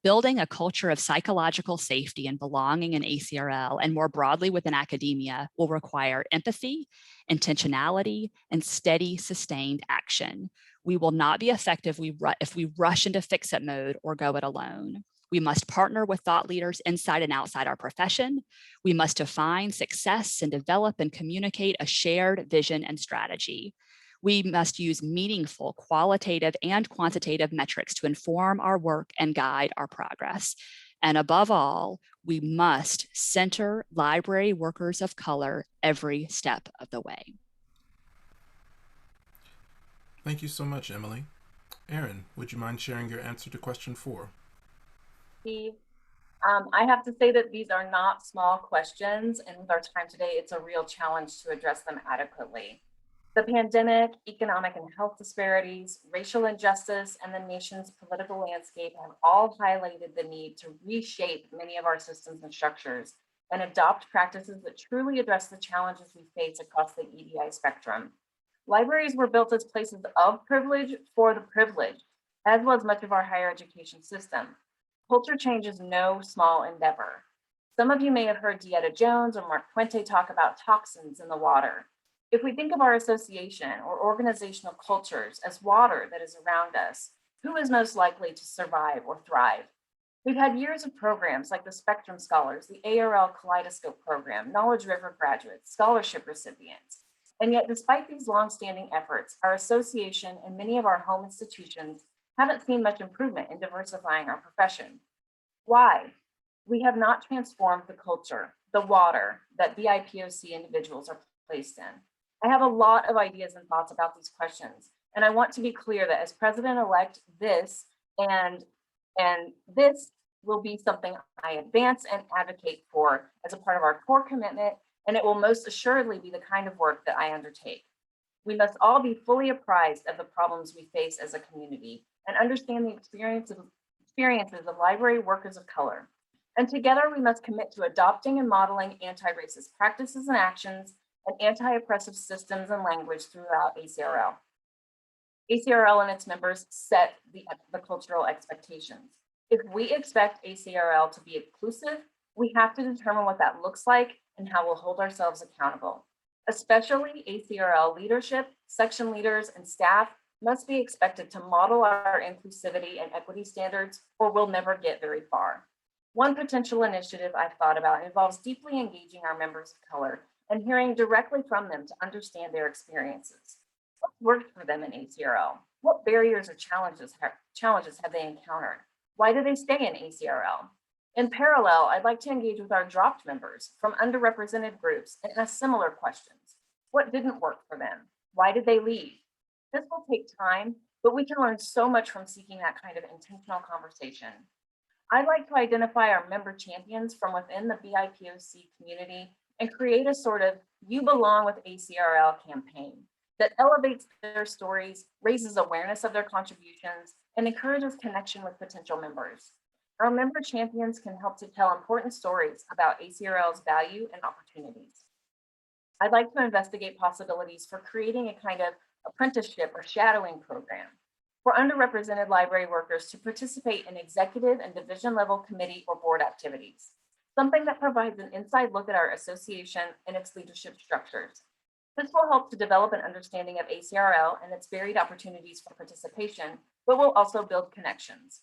Building a culture of psychological safety and belonging in ACRL and more broadly within academia will require empathy, intentionality, and steady, sustained action. We will not be effective if we rush into fix-it mode or go it alone. We must partner with thought leaders inside and outside our profession. We must define success and develop and communicate a shared vision and strategy. We must use meaningful qualitative and quantitative metrics to inform our work and guide our progress. And above all, we must center library workers of color every step of the way. Thank you so much, Emily. Erin, would you mind sharing your answer to question 4? Steve, I have to say that these are not small questions, and with our time today, it's a real challenge to address them adequately. The pandemic, economic and health disparities, racial injustice, and the nation's political landscape have all highlighted the need to reshape many of our systems and structures and adopt practices that truly address the challenges we face across the EDI spectrum. Libraries were built as places of privilege for the privileged, as was much of our higher education system. Culture change is no small endeavor. Some of you may have heard Dieta Jones or Mark Puente talk about toxins in the water. If we think of our association or organizational cultures as water that is around us, who is most likely to survive or thrive? We've had years of programs like the Spectrum Scholars, the Acrl Kaleidoscope Program, Knowledge River graduates, scholarship recipients. And yet, despite these longstanding efforts, our association and many of our home institutions haven't seen much improvement in diversifying our profession. Why? We have not transformed the culture, the water that BIPOC individuals are placed in. I have a lot of ideas and thoughts about these questions, and I want to be clear that as president-elect, this will be something I advance and advocate for as a part of our core commitment, and it will most assuredly be the kind of work that I undertake. We must all be fully apprised of the problems we face as a community and understand the experiences of library workers of color. And together we must commit to adopting and modeling anti-racist practices and actions and anti-oppressive systems and language throughout Acrl. Acrl and its members set the cultural expectations. If we expect Acrl to be inclusive, we have to determine what that looks like and how we'll hold ourselves accountable. Especially Acrl leadership, section leaders, and staff must be expected to model our inclusivity and equity standards, or we'll never get very far. One potential initiative I've thought about involves deeply engaging our members of color and hearing directly from them to understand their experiences. What worked for them in Acrl? What barriers or challenges have they encountered? Why do they stay in Acrl? In parallel, I'd like to engage with our dropped members from underrepresented groups and ask similar questions. What didn't work for them? Why did they leave? This will take time, but we can learn so much from seeking that kind of intentional conversation. I'd like to identify our member champions from within the BIPOC community and create a sort of You Belong with Acrl campaign that elevates their stories, raises awareness of their contributions, and encourages connection with potential members. Our member champions can help to tell important stories about Acrl's value and opportunities. I'd like to investigate possibilities for creating a kind of apprenticeship or shadowing program for underrepresented library workers to participate in executive and division level committee or board activities, something that provides an inside look at our association and its leadership structures. This will help to develop an understanding of Acrl and its varied opportunities for participation, but will also build connections.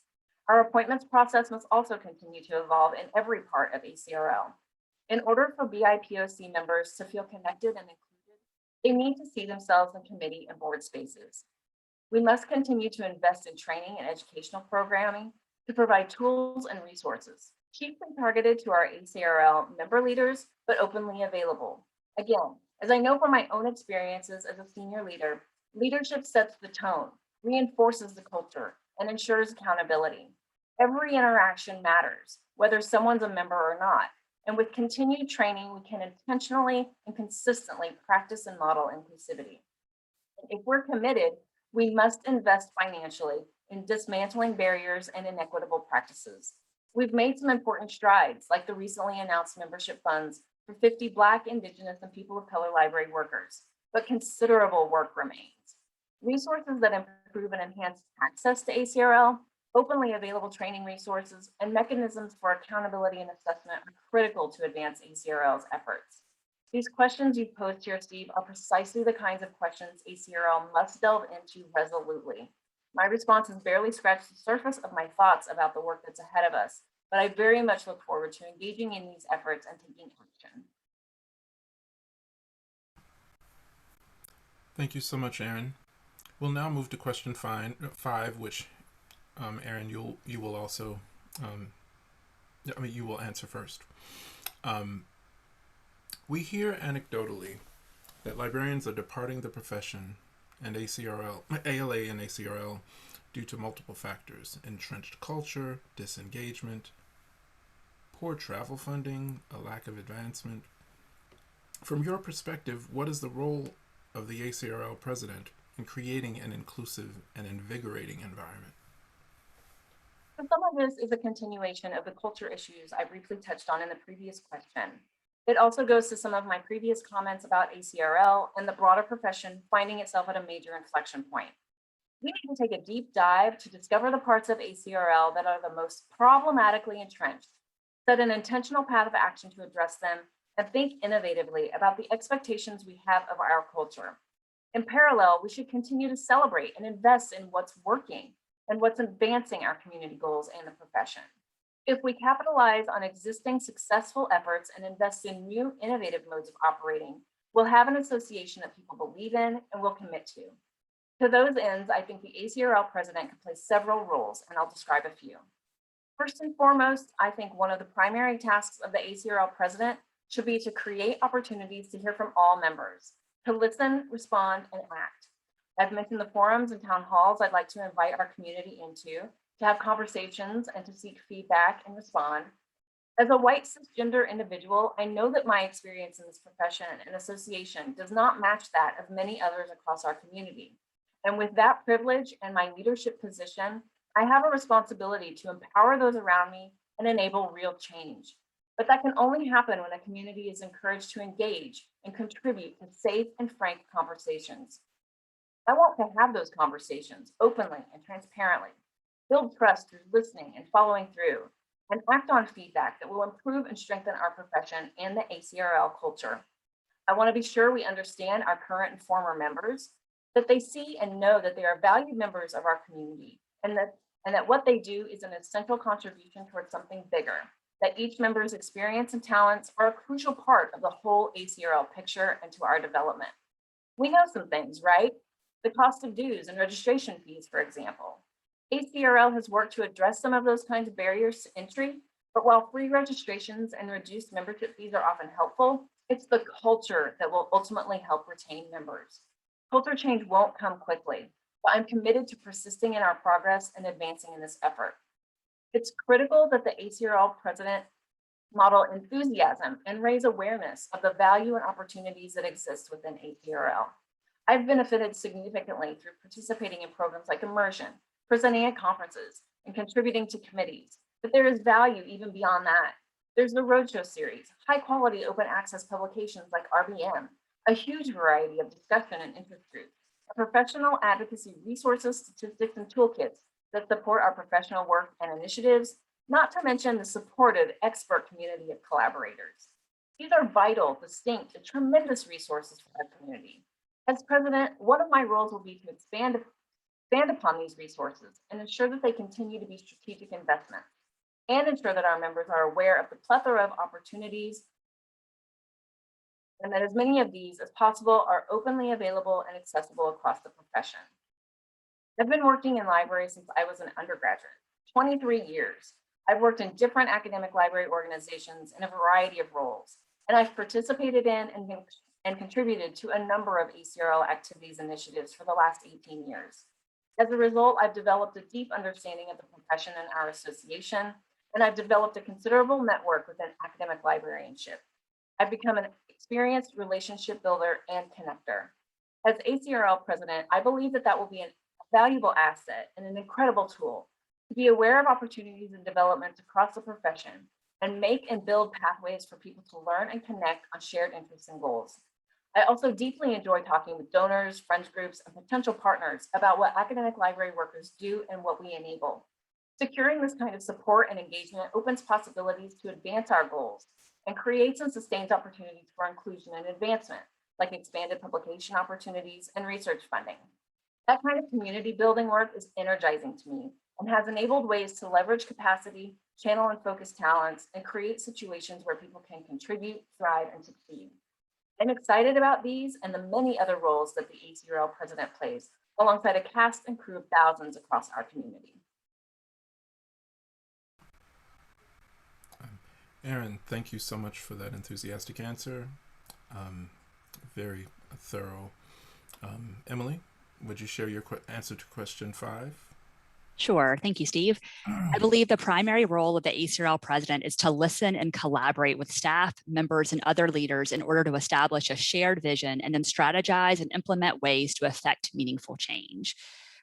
Our appointments process must also continue to evolve in every part of Acrl. In order for BIPOC members to feel connected and included, they need to see themselves in committee and board spaces. We must continue to invest in training and educational programming to provide tools and resources, chiefly targeted to our Acrl member leaders, but openly available. Again, as I know from my own experiences as a senior leader, leadership sets the tone, reinforces the culture, and ensures accountability. Every interaction matters, whether someone's a member or not. And with continued training, we can intentionally and consistently practice and model inclusivity. And if we're committed, we must invest financially in dismantling barriers and inequitable practices. We've made some important strides, like the recently announced membership funds for 50 Black, Indigenous, and people of color library workers, but considerable work remains. Resources that improve and enhance access to Acrl, openly available training resources, and mechanisms for accountability and assessment are critical to advance Acrl's efforts. These questions you've posed here, Steve, are precisely the kinds of questions Acrl must delve into resolutely. My response has barely scratched the surface of my thoughts about the work that's ahead of us, but I very much look forward to engaging in these efforts and taking action. Thank you so much, Erin. We'll now move to question five, which Erin, you will also, you will answer first. We hear anecdotally that librarians are departing the profession and ALA and Acrl due to multiple factors: entrenched culture, disengagement, poor travel funding, a lack of advancement. From your perspective, what is the role of the Acrl president in creating an inclusive and invigorating environment? So some of this is a continuation of the culture issues I briefly touched on in the previous question. It also goes to some of my previous comments about Acrl and the broader profession finding itself at a major inflection point. We need to take a deep dive to discover the parts of Acrl that are the most problematically entrenched, set an intentional path of action to address them, and think innovatively about the expectations we have of our culture. In parallel, we should continue to celebrate and invest in what's working and what's advancing our community goals and the profession. If we capitalize on existing successful efforts and invest in new innovative modes of operating, we'll have an association that people believe in and will commit to. To those ends, I think the Acrl president can play several roles, and I'll describe a few. First and foremost, I think one of the primary tasks of the Acrl president should be to create opportunities to hear from all members, to listen, respond, and act. I've mentioned the forums and town halls I'd like to invite our community into, to have conversations and to seek feedback and respond. As a white cisgender individual, I know that my experience in this profession and association does not match that of many others across our community. And with that privilege and my leadership position, I have a responsibility to empower those around me and enable real change. But that can only happen when a community is encouraged to engage and contribute to safe and frank conversations. I want to have those conversations openly and transparently, build trust through listening and following through, and act on feedback that will improve and strengthen our profession and the Acrl culture. I want to be sure we understand our current and former members, that they see and know that they are valued members of our community, and that what they do is an essential contribution towards something bigger, that each member's experience and talents are a crucial part of the whole Acrl picture and to our development. We know some things, right? The cost of dues and registration fees, for example. Acrl has worked to address some of those kinds of barriers to entry, but while free registrations and reduced membership fees are often helpful, it's the culture that will ultimately help retain members. Culture change won't come quickly, but I'm committed to persisting in our progress and advancing in this effort. It's critical that the Acrl president model enthusiasm and raise awareness of the value and opportunities that exist within Acrl. I've benefited significantly through participating in programs like Immersion, presenting at conferences, and contributing to committees, but there is value even beyond that. There's the Roadshow series, high quality open access publications like RBM, a huge variety of discussion and interest groups, professional advocacy resources, statistics, and toolkits that support our professional work and initiatives, not to mention the supportive expert community of collaborators. These are vital, distinct, and tremendous resources for our community. As president, one of my roles will be to expand upon these resources and ensure that they continue to be strategic investments, and ensure that our members are aware of the plethora of opportunities and that as many of these as possible are openly available and accessible across the profession. I've been working in libraries since I was an undergraduate, 23 years. I've worked in different academic library organizations in a variety of roles, and I've participated in and contributed to a number of Acrl activities initiatives for the last 18 years. As a result, I've developed a deep understanding of the profession and our association, and I've developed a considerable network within academic librarianship. I've become an experienced relationship builder and connector. As Acrl president, I believe that will be a valuable asset and an incredible tool to be aware of opportunities and developments across the profession and make and build pathways for people to learn and connect on shared interests and goals. I also deeply enjoy talking with donors, friends groups, and potential partners about what academic library workers do and what we enable. Securing this kind of support and engagement opens possibilities to advance our goals and creates and sustains opportunities for inclusion and advancement, like expanded publication opportunities and research funding. That kind of community building work is energizing to me and has enabled ways to leverage capacity, channel and focus talents, and create situations where people can contribute, thrive, and succeed. I'm excited about these and the many other roles that the Aecrl president plays, alongside a cast and crew of thousands across our community. Erin, thank you so much for that enthusiastic answer. Very thorough. Emily, would you share your answer to question 5? Sure. Thank you, Steve. I believe the primary role of the Aecrl president is to listen and collaborate with staff, members, and other leaders in order to establish a shared vision and then strategize and implement ways to effect meaningful change.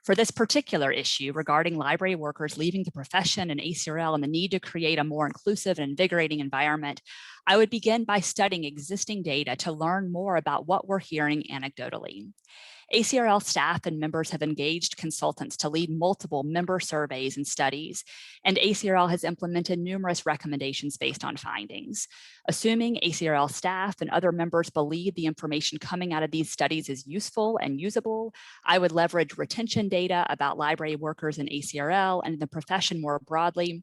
For this particular issue regarding library workers leaving the profession and Aecrl and the need to create a more inclusive and invigorating environment, I would begin by studying existing data to learn more about what we're hearing anecdotally. Aecrl staff and members have engaged consultants to lead multiple member surveys and studies, and Aecrl has implemented numerous recommendations based on findings. Assuming Aecrl staff and other members believe the information coming out of these studies is useful and usable, I would leverage retention data about library workers in Aecrl and the profession more broadly,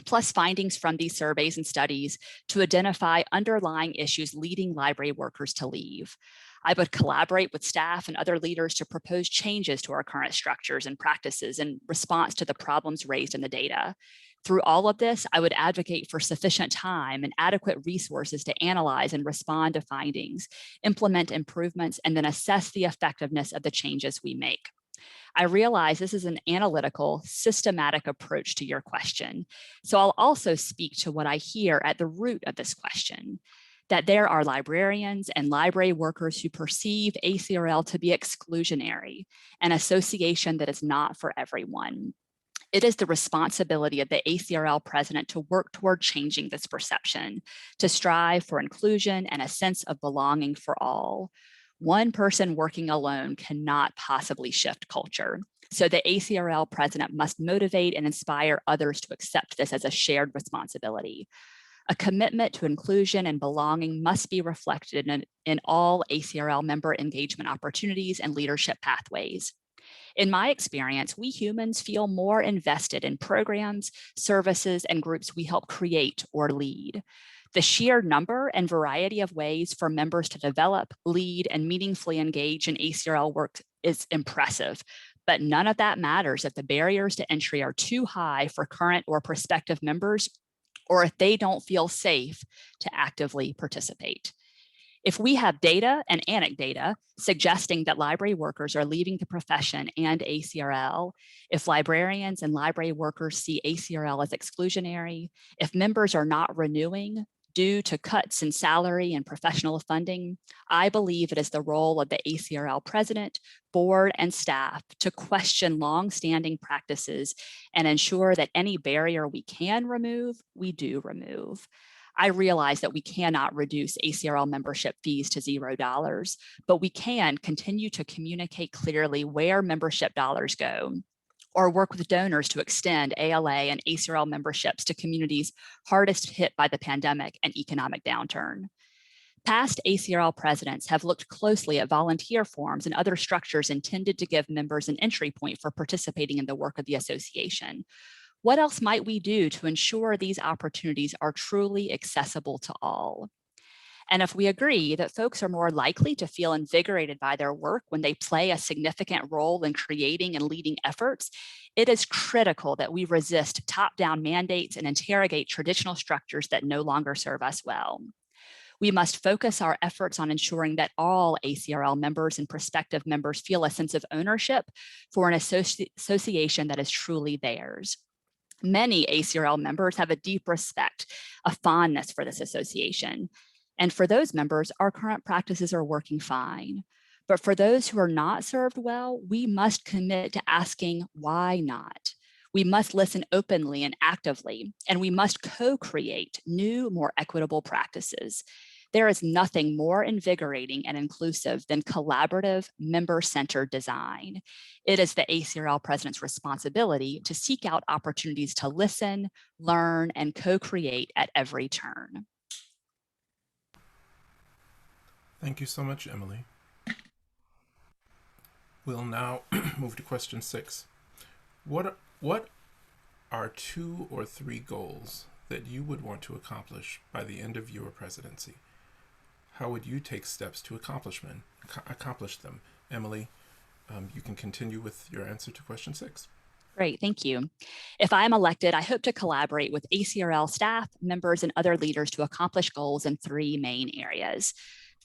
plus findings from these surveys and studies to identify underlying issues leading library workers to leave. I would collaborate with staff and other leaders to propose changes to our current structures and practices in response to the problems raised in the data. Through all of this, I would advocate for sufficient time and adequate resources to analyze and respond to findings, implement improvements, and then assess the effectiveness of the changes we make. I realize this is an analytical, systematic approach to your question. So I'll also speak to what I hear at the root of this question, that there are librarians and library workers who perceive Aecrl to be exclusionary, an association that is not for everyone. It is the responsibility of the Aecrl president to work toward changing this perception, to strive for inclusion and a sense of belonging for all. One person working alone cannot possibly shift culture. So the Aecrl president must motivate and inspire others to accept this as a shared responsibility. A commitment to inclusion and belonging must be reflected in all Aecrl member engagement opportunities and leadership pathways. In my experience, we humans feel more invested in programs, services, and groups we help create or lead. The sheer number and variety of ways for members to develop, lead, and meaningfully engage in Aecrl work is impressive, but none of that matters if the barriers to entry are too high for current or prospective members, or if they don't feel safe to actively participate. If we have data and anecdata suggesting that library workers are leaving the profession and Aecrl, if librarians and library workers see Aecrl as exclusionary, if members are not renewing due to cuts in salary and professional funding, I believe it is the role of the Aecrl president, board, and staff to question long-standing practices and ensure that any barrier we can remove, we do remove. I realize that we cannot reduce Aecrl membership fees to $0, but we can continue to communicate clearly where membership dollars go, or work with donors to extend ALA and Aecrl memberships to communities hardest hit by the pandemic and economic downturn. Past Aecrl presidents have looked closely at volunteer forms and other structures intended to give members an entry point for participating in the work of the association. What else might we do to ensure these opportunities are truly accessible to all? And if we agree that folks are more likely to feel invigorated by their work when they play a significant role in creating and leading efforts, it is critical that we resist top-down mandates and interrogate traditional structures that no longer serve us well. We must focus our efforts on ensuring that all Aecrl members and prospective members feel a sense of ownership for an association that is truly theirs. Many Aecrl members have a deep respect, a fondness for this association. And for those members, our current practices are working fine. But for those who are not served well, we must commit to asking why not. We must listen openly and actively, and we must co-create new, more equitable practices. There is nothing more invigorating and inclusive than collaborative, member-centered design. It is the Aecrl president's responsibility to seek out opportunities to listen, learn, and co-create at every turn. Thank you so much, Emily. We'll now move to question 6. What are 2 or 3 goals that you would want to accomplish by the end of your presidency? How would you take steps to accomplish them? Emily, you can continue with your answer to question 6. Great, thank you. If I'm elected, I hope to collaborate with Acrl staff, members, and other leaders to accomplish goals in 3 main areas.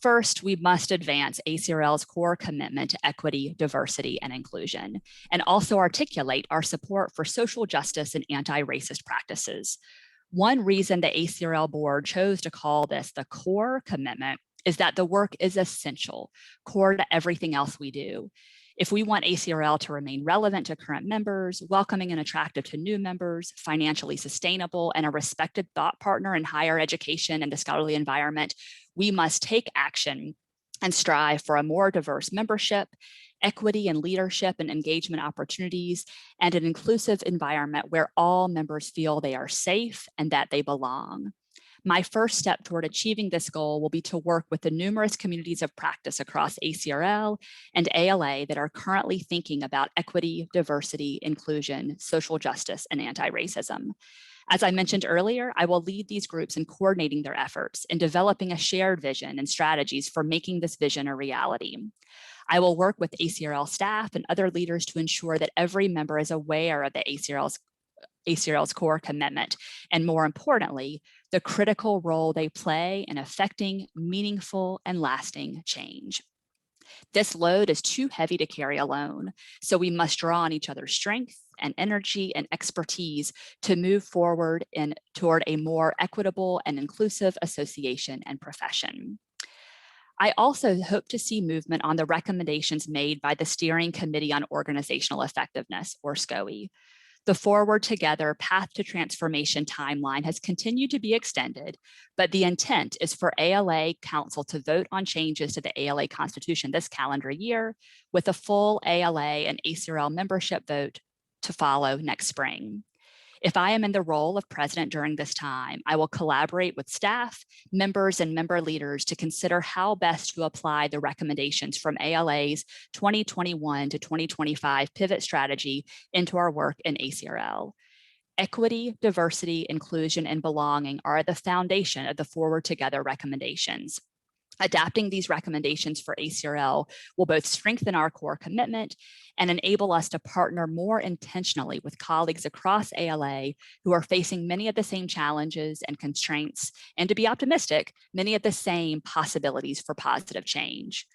First, we must advance Acrl's core commitment to equity, diversity, and inclusion, and also articulate our support for social justice and anti-racist practices. One reason the Acrl board chose to call this the core commitment is that the work is essential, core to everything else we do. If we want Acrl to remain relevant to current members, welcoming and attractive to new members, financially sustainable, and a respected thought partner in higher education and the scholarly environment, we must take action and strive for a more diverse membership, equity and leadership and engagement opportunities, and an inclusive environment where all members feel they are safe and that they belong. My first step toward achieving this goal will be to work with the numerous communities of practice across Acrl and ALA that are currently thinking about equity, diversity, inclusion, social justice, and anti-racism. As I mentioned earlier, I will lead these groups in coordinating their efforts in developing a shared vision and strategies for making this vision a reality. I will work with Acrl staff and other leaders to ensure that every member is aware of the Acrl's core commitment, and more importantly, the critical role they play in affecting meaningful and lasting change. This load is too heavy to carry alone, so we must draw on each other's strength and energy and expertise to move forward toward a more equitable and inclusive association and profession. I also hope to see movement on the recommendations made by the Steering Committee on Organizational Effectiveness, or SCOE. The Forward Together Path to Transformation timeline has continued to be extended, but the intent is for ALA Council to vote on changes to the ALA Constitution this calendar year, with a full ALA and Acrl membership vote to follow next spring. If I am in the role of president during this time, I will collaborate with staff, members, and member leaders to consider how best to apply the recommendations from ALA's 2021 to 2025 pivot strategy into our work in Acrl. Equity, diversity, inclusion, and belonging are the foundation of the Forward Together recommendations. Adapting these recommendations for Acrl will both strengthen our core commitment and enable us to partner more intentionally with colleagues across ALA who are facing many of the same challenges and constraints, and to be optimistic, many of the same possibilities for positive change.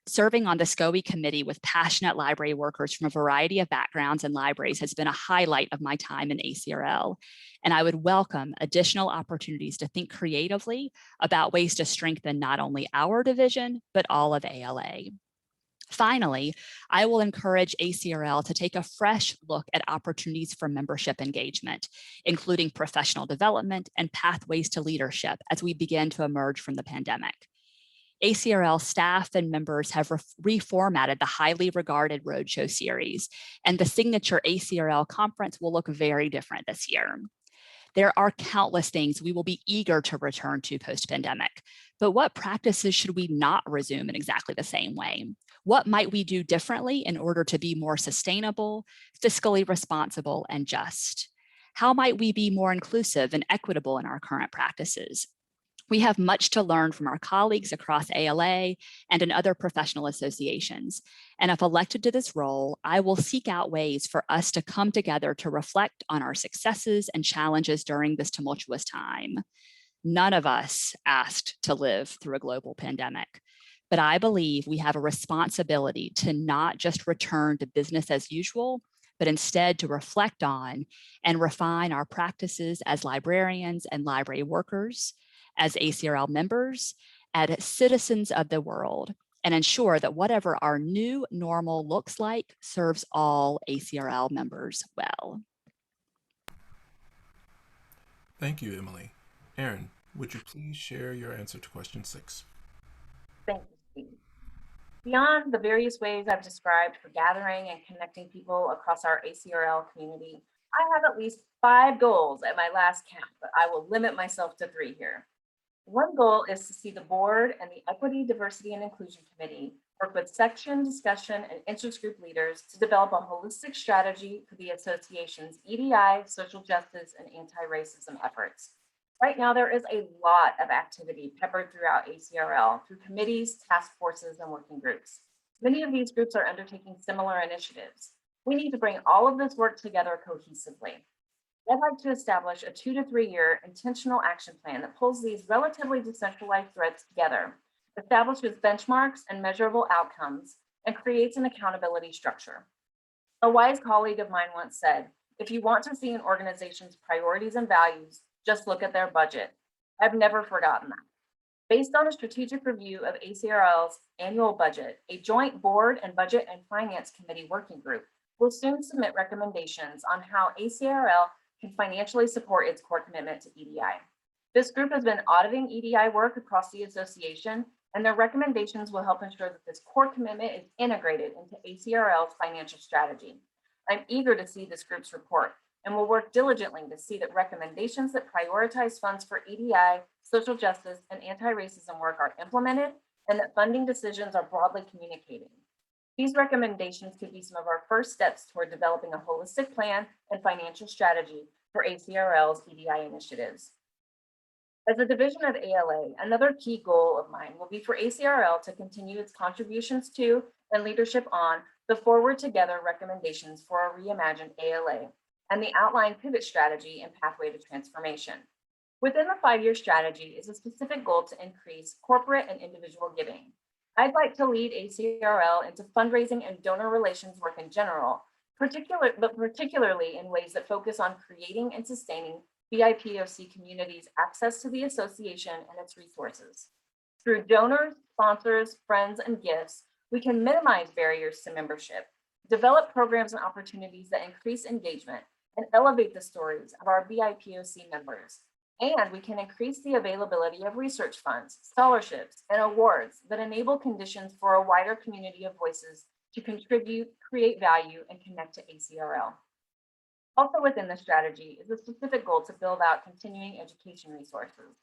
Serving on the SCOE committee with passionate library workers from a variety of backgrounds and libraries has been a highlight of my time in Acrl, and I would welcome additional opportunities to think creatively about ways to strengthen not only our division, but all of ALA. Finally, I will encourage Acrl to take a fresh look at opportunities for membership engagement, including professional development and pathways to leadership as we begin to emerge from the pandemic. Acrl staff and members have reformatted the highly regarded roadshow series, and the signature Acrl conference will look very different this year. There are countless things we will be eager to return to post-pandemic, but what practices should we not resume in exactly the same way? What might we do differently in order to be more sustainable, fiscally responsible, and just? How might we be more inclusive and equitable in our current practices? We have much to learn from our colleagues across ALA and in other professional associations. And if elected to this role, I will seek out ways for us to come together to reflect on our successes and challenges during this tumultuous time. None of us asked to live through a global pandemic, but I believe we have a responsibility to not just return to business as usual, but instead to reflect on and refine our practices as librarians and library workers, as Acrl members, as citizens of the world, and ensure that whatever our new normal looks like serves all Acrl members well. Thank you, Emily. Erin, would you please share your answer to question 6? Thank you, Steve. Beyond the various ways I've described for gathering and connecting people across our Acrl community, I have at least 5 goals at my last count, but I will limit myself to 3 here. One goal is to see the board and the Equity, Diversity, and Inclusion Committee work with section, discussion, and interest group leaders to develop a holistic strategy for the association's EDI, social justice, and anti-racism efforts. Right now, there is a lot of activity peppered throughout ACRL through committees, task forces, and working groups. Many of these groups are undertaking similar initiatives. We need to bring all of this work together cohesively. I'd like to establish a 2 to 3 year intentional action plan that pulls these relatively decentralized threads together, establishes benchmarks and measurable outcomes, and creates an accountability structure. A wise colleague of mine once said, if you want to see an organization's priorities and values, just look at their budget. I've never forgotten that. Based on a strategic review of ACRL's annual budget, a joint board and budget and finance committee working group will soon submit recommendations on how ACRL can financially support its core commitment to EDI. This group has been auditing EDI work across the association, and their recommendations will help ensure that this core commitment is integrated into ACRL's financial strategy. I'm eager to see this group's report and will work diligently to see that recommendations that prioritize funds for EDI, social justice, and anti-racism work are implemented and that funding decisions are broadly communicated. These recommendations could be some of our first steps toward developing a holistic plan and financial strategy for ACRL's EDI initiatives. As a division of ALA, another key goal of mine will be for ACRL to continue its contributions to and leadership on the Forward Together recommendations for a reimagined ALA and the outlined pivot strategy and pathway to transformation. Within the 5-year strategy is a specific goal to increase corporate and individual giving. I'd like to lead ACRL into fundraising and donor relations work in general, particularly in ways that focus on creating and sustaining BIPOC communities' access to the association and its resources. Through donors, sponsors, friends, and gifts, we can minimize barriers to membership, develop programs and opportunities that increase engagement, and elevate the stories of our BIPOC members. And we can increase the availability of research funds, scholarships, and awards that enable conditions for a wider community of voices to contribute, create value, and connect to ACRL. Also within the strategy is a specific goal to build out continuing education resources.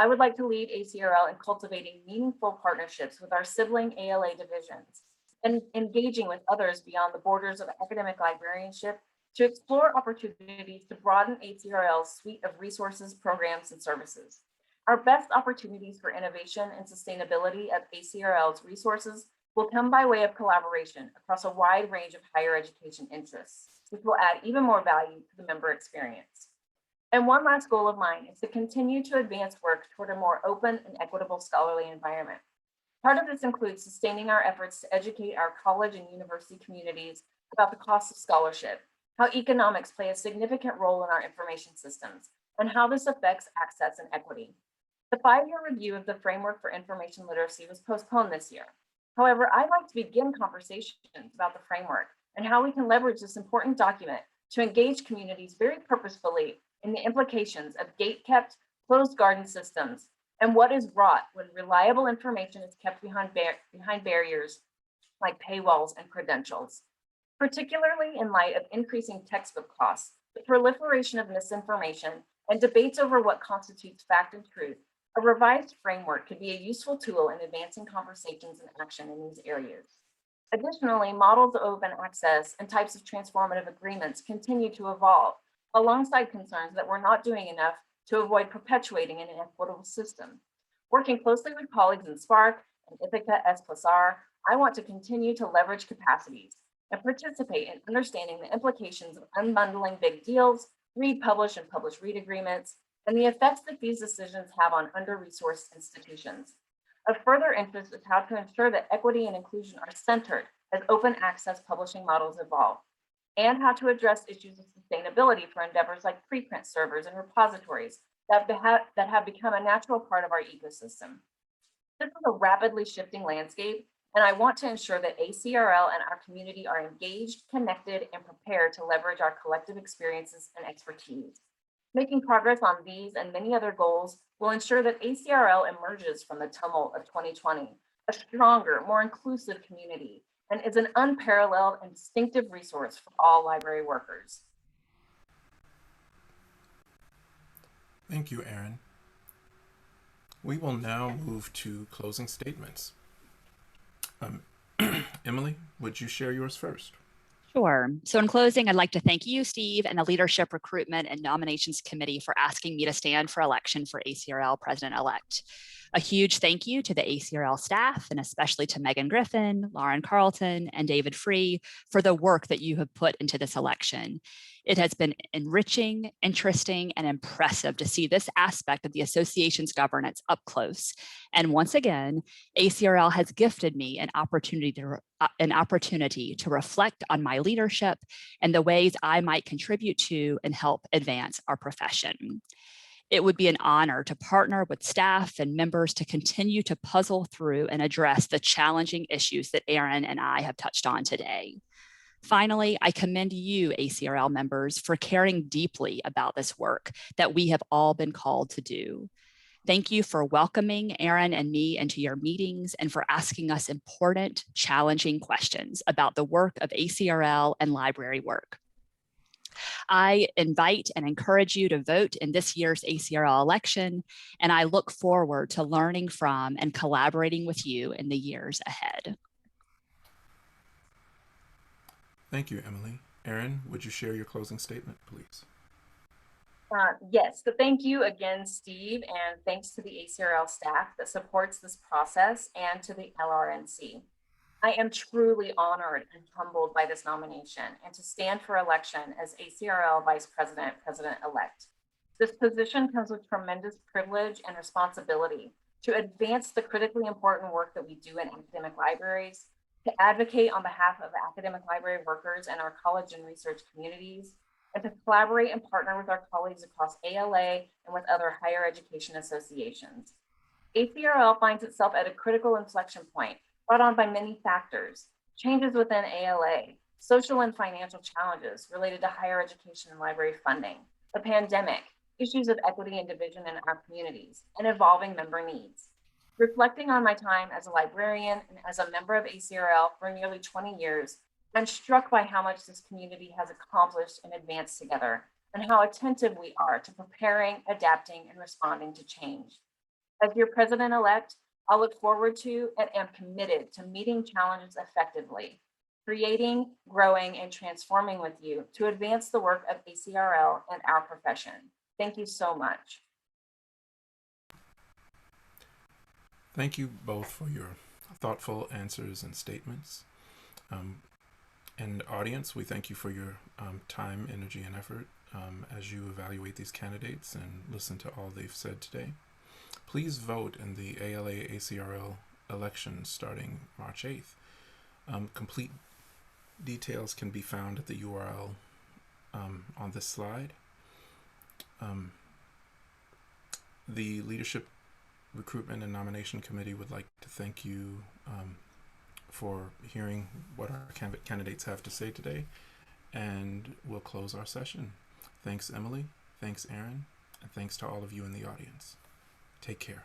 I would like to lead ACRL in cultivating meaningful partnerships with our sibling ALA divisions and engaging with others beyond the borders of academic librarianship to explore opportunities to broaden ACRL's suite of resources, programs, and services. Our best opportunities for innovation and sustainability of ACRL's resources will come by way of collaboration across a wide range of higher education interests, which will add even more value to the member experience. And one last goal of mine is to continue to advance work toward a more open and equitable scholarly environment. Part of this includes sustaining our efforts to educate our college and university communities about the cost of scholarship, how economics play a significant role in our information systems, and how this affects access and equity. The 5-year review of the framework for information literacy was postponed this year. However, I'd like to begin conversations about the framework and how we can leverage this important document to engage communities very purposefully in the implications of gate-kept, closed garden systems and what is wrought when reliable information is kept behind barriers like paywalls and credentials. Particularly in light of increasing textbook costs, the proliferation of misinformation, and debates over what constitutes fact and truth, a revised framework could be a useful tool in advancing conversations and action in these areas. Additionally, models of open access and types of transformative agreements continue to evolve, alongside concerns that we're not doing enough to avoid perpetuating an inequitable system. Working closely with colleagues in Spark and Ithaca S+R, I want to continue to leverage capacities and participate in understanding the implications of unbundling big deals, read, publish, and publish read agreements, and the effects that these decisions have on under-resourced institutions. Of further interest is how to ensure that equity and inclusion are centered as open access publishing models evolve, and how to address issues of sustainability for endeavors like preprint servers and repositories that have become a natural part of our ecosystem. This is a rapidly shifting landscape, and I want to ensure that ACRL and our community are engaged, connected, and prepared to leverage our collective experiences and expertise. Making progress on these and many other goals will ensure that ACRL emerges from the tumult of 2020, a stronger, more inclusive community, and is an unparalleled and distinctive resource for all library workers. Thank you, Erin. We will now move to closing statements. Um, Emily, would you share yours first? Sure. So in closing, I'd like to thank you, Steve, and the Leadership, Recruitment, and Nominations Committee for asking me to stand for election for ACRL President-elect. A huge thank you to the ACRL staff, and especially to Megan Griffin, Lauren Carlton, and David Free for the work that you have put into this election. It has been enriching, interesting, and impressive to see this aspect of the association's governance up close. And once again, ACRL has gifted me an opportunity to reflect on my leadership and the ways I might contribute to and help advance our profession. It would be an honor to partner with staff and members to continue to puzzle through and address the challenging issues that Erin and I have touched on today. Finally, I commend you, ACRL members, for caring deeply about this work that we have all been called to do. Thank you for welcoming Erin and me into your meetings and for asking us important, challenging questions about the work of ACRL and library work. I invite and encourage you to vote in this year's ACRL election, and I look forward to learning from and collaborating with you in the years ahead. Thank you, Emily. Erin, would you share your closing statement, please? Yes, so thank you again, Steve, and thanks to the ACRL staff that supports this process and to the LRNC. I am truly honored and humbled by this nomination and to stand for election as ACRL Vice President, President-elect. This position comes with tremendous privilege and responsibility to advance the critically important work that we do in academic libraries, to advocate on behalf of academic library workers and our college and research communities, and to collaborate and partner with our colleagues across ALA and with other higher education associations. ACRL finds itself at a critical inflection point brought on by many factors: changes within ALA, social and financial challenges related to higher education and library funding, the pandemic, issues of equity and division in our communities, and evolving member needs. Reflecting on my time as a librarian and as a member of ACRL for nearly 20 years, I'm struck by how much this community has accomplished and advanced together, and how attentive we are to preparing, adapting, and responding to change. As your president-elect, I'll look forward to and am committed to meeting challenges effectively, creating, growing, and transforming with you to advance the work of ACRL and our profession. Thank you so much. Thank you both for your thoughtful answers and statements. And audience, we thank you for your time, energy, and effort as you evaluate these candidates and listen to all they've said today. Please vote in the ALA-ACRL election starting March 8th. Complete details can be found at the URL on this slide. The Leadership, Recruitment, and Nomination Committee would like to thank you for hearing what our candidates have to say today, and we'll close our session. Thanks, Emily. Thanks, Erin. And thanks to all of you in the audience. Take care.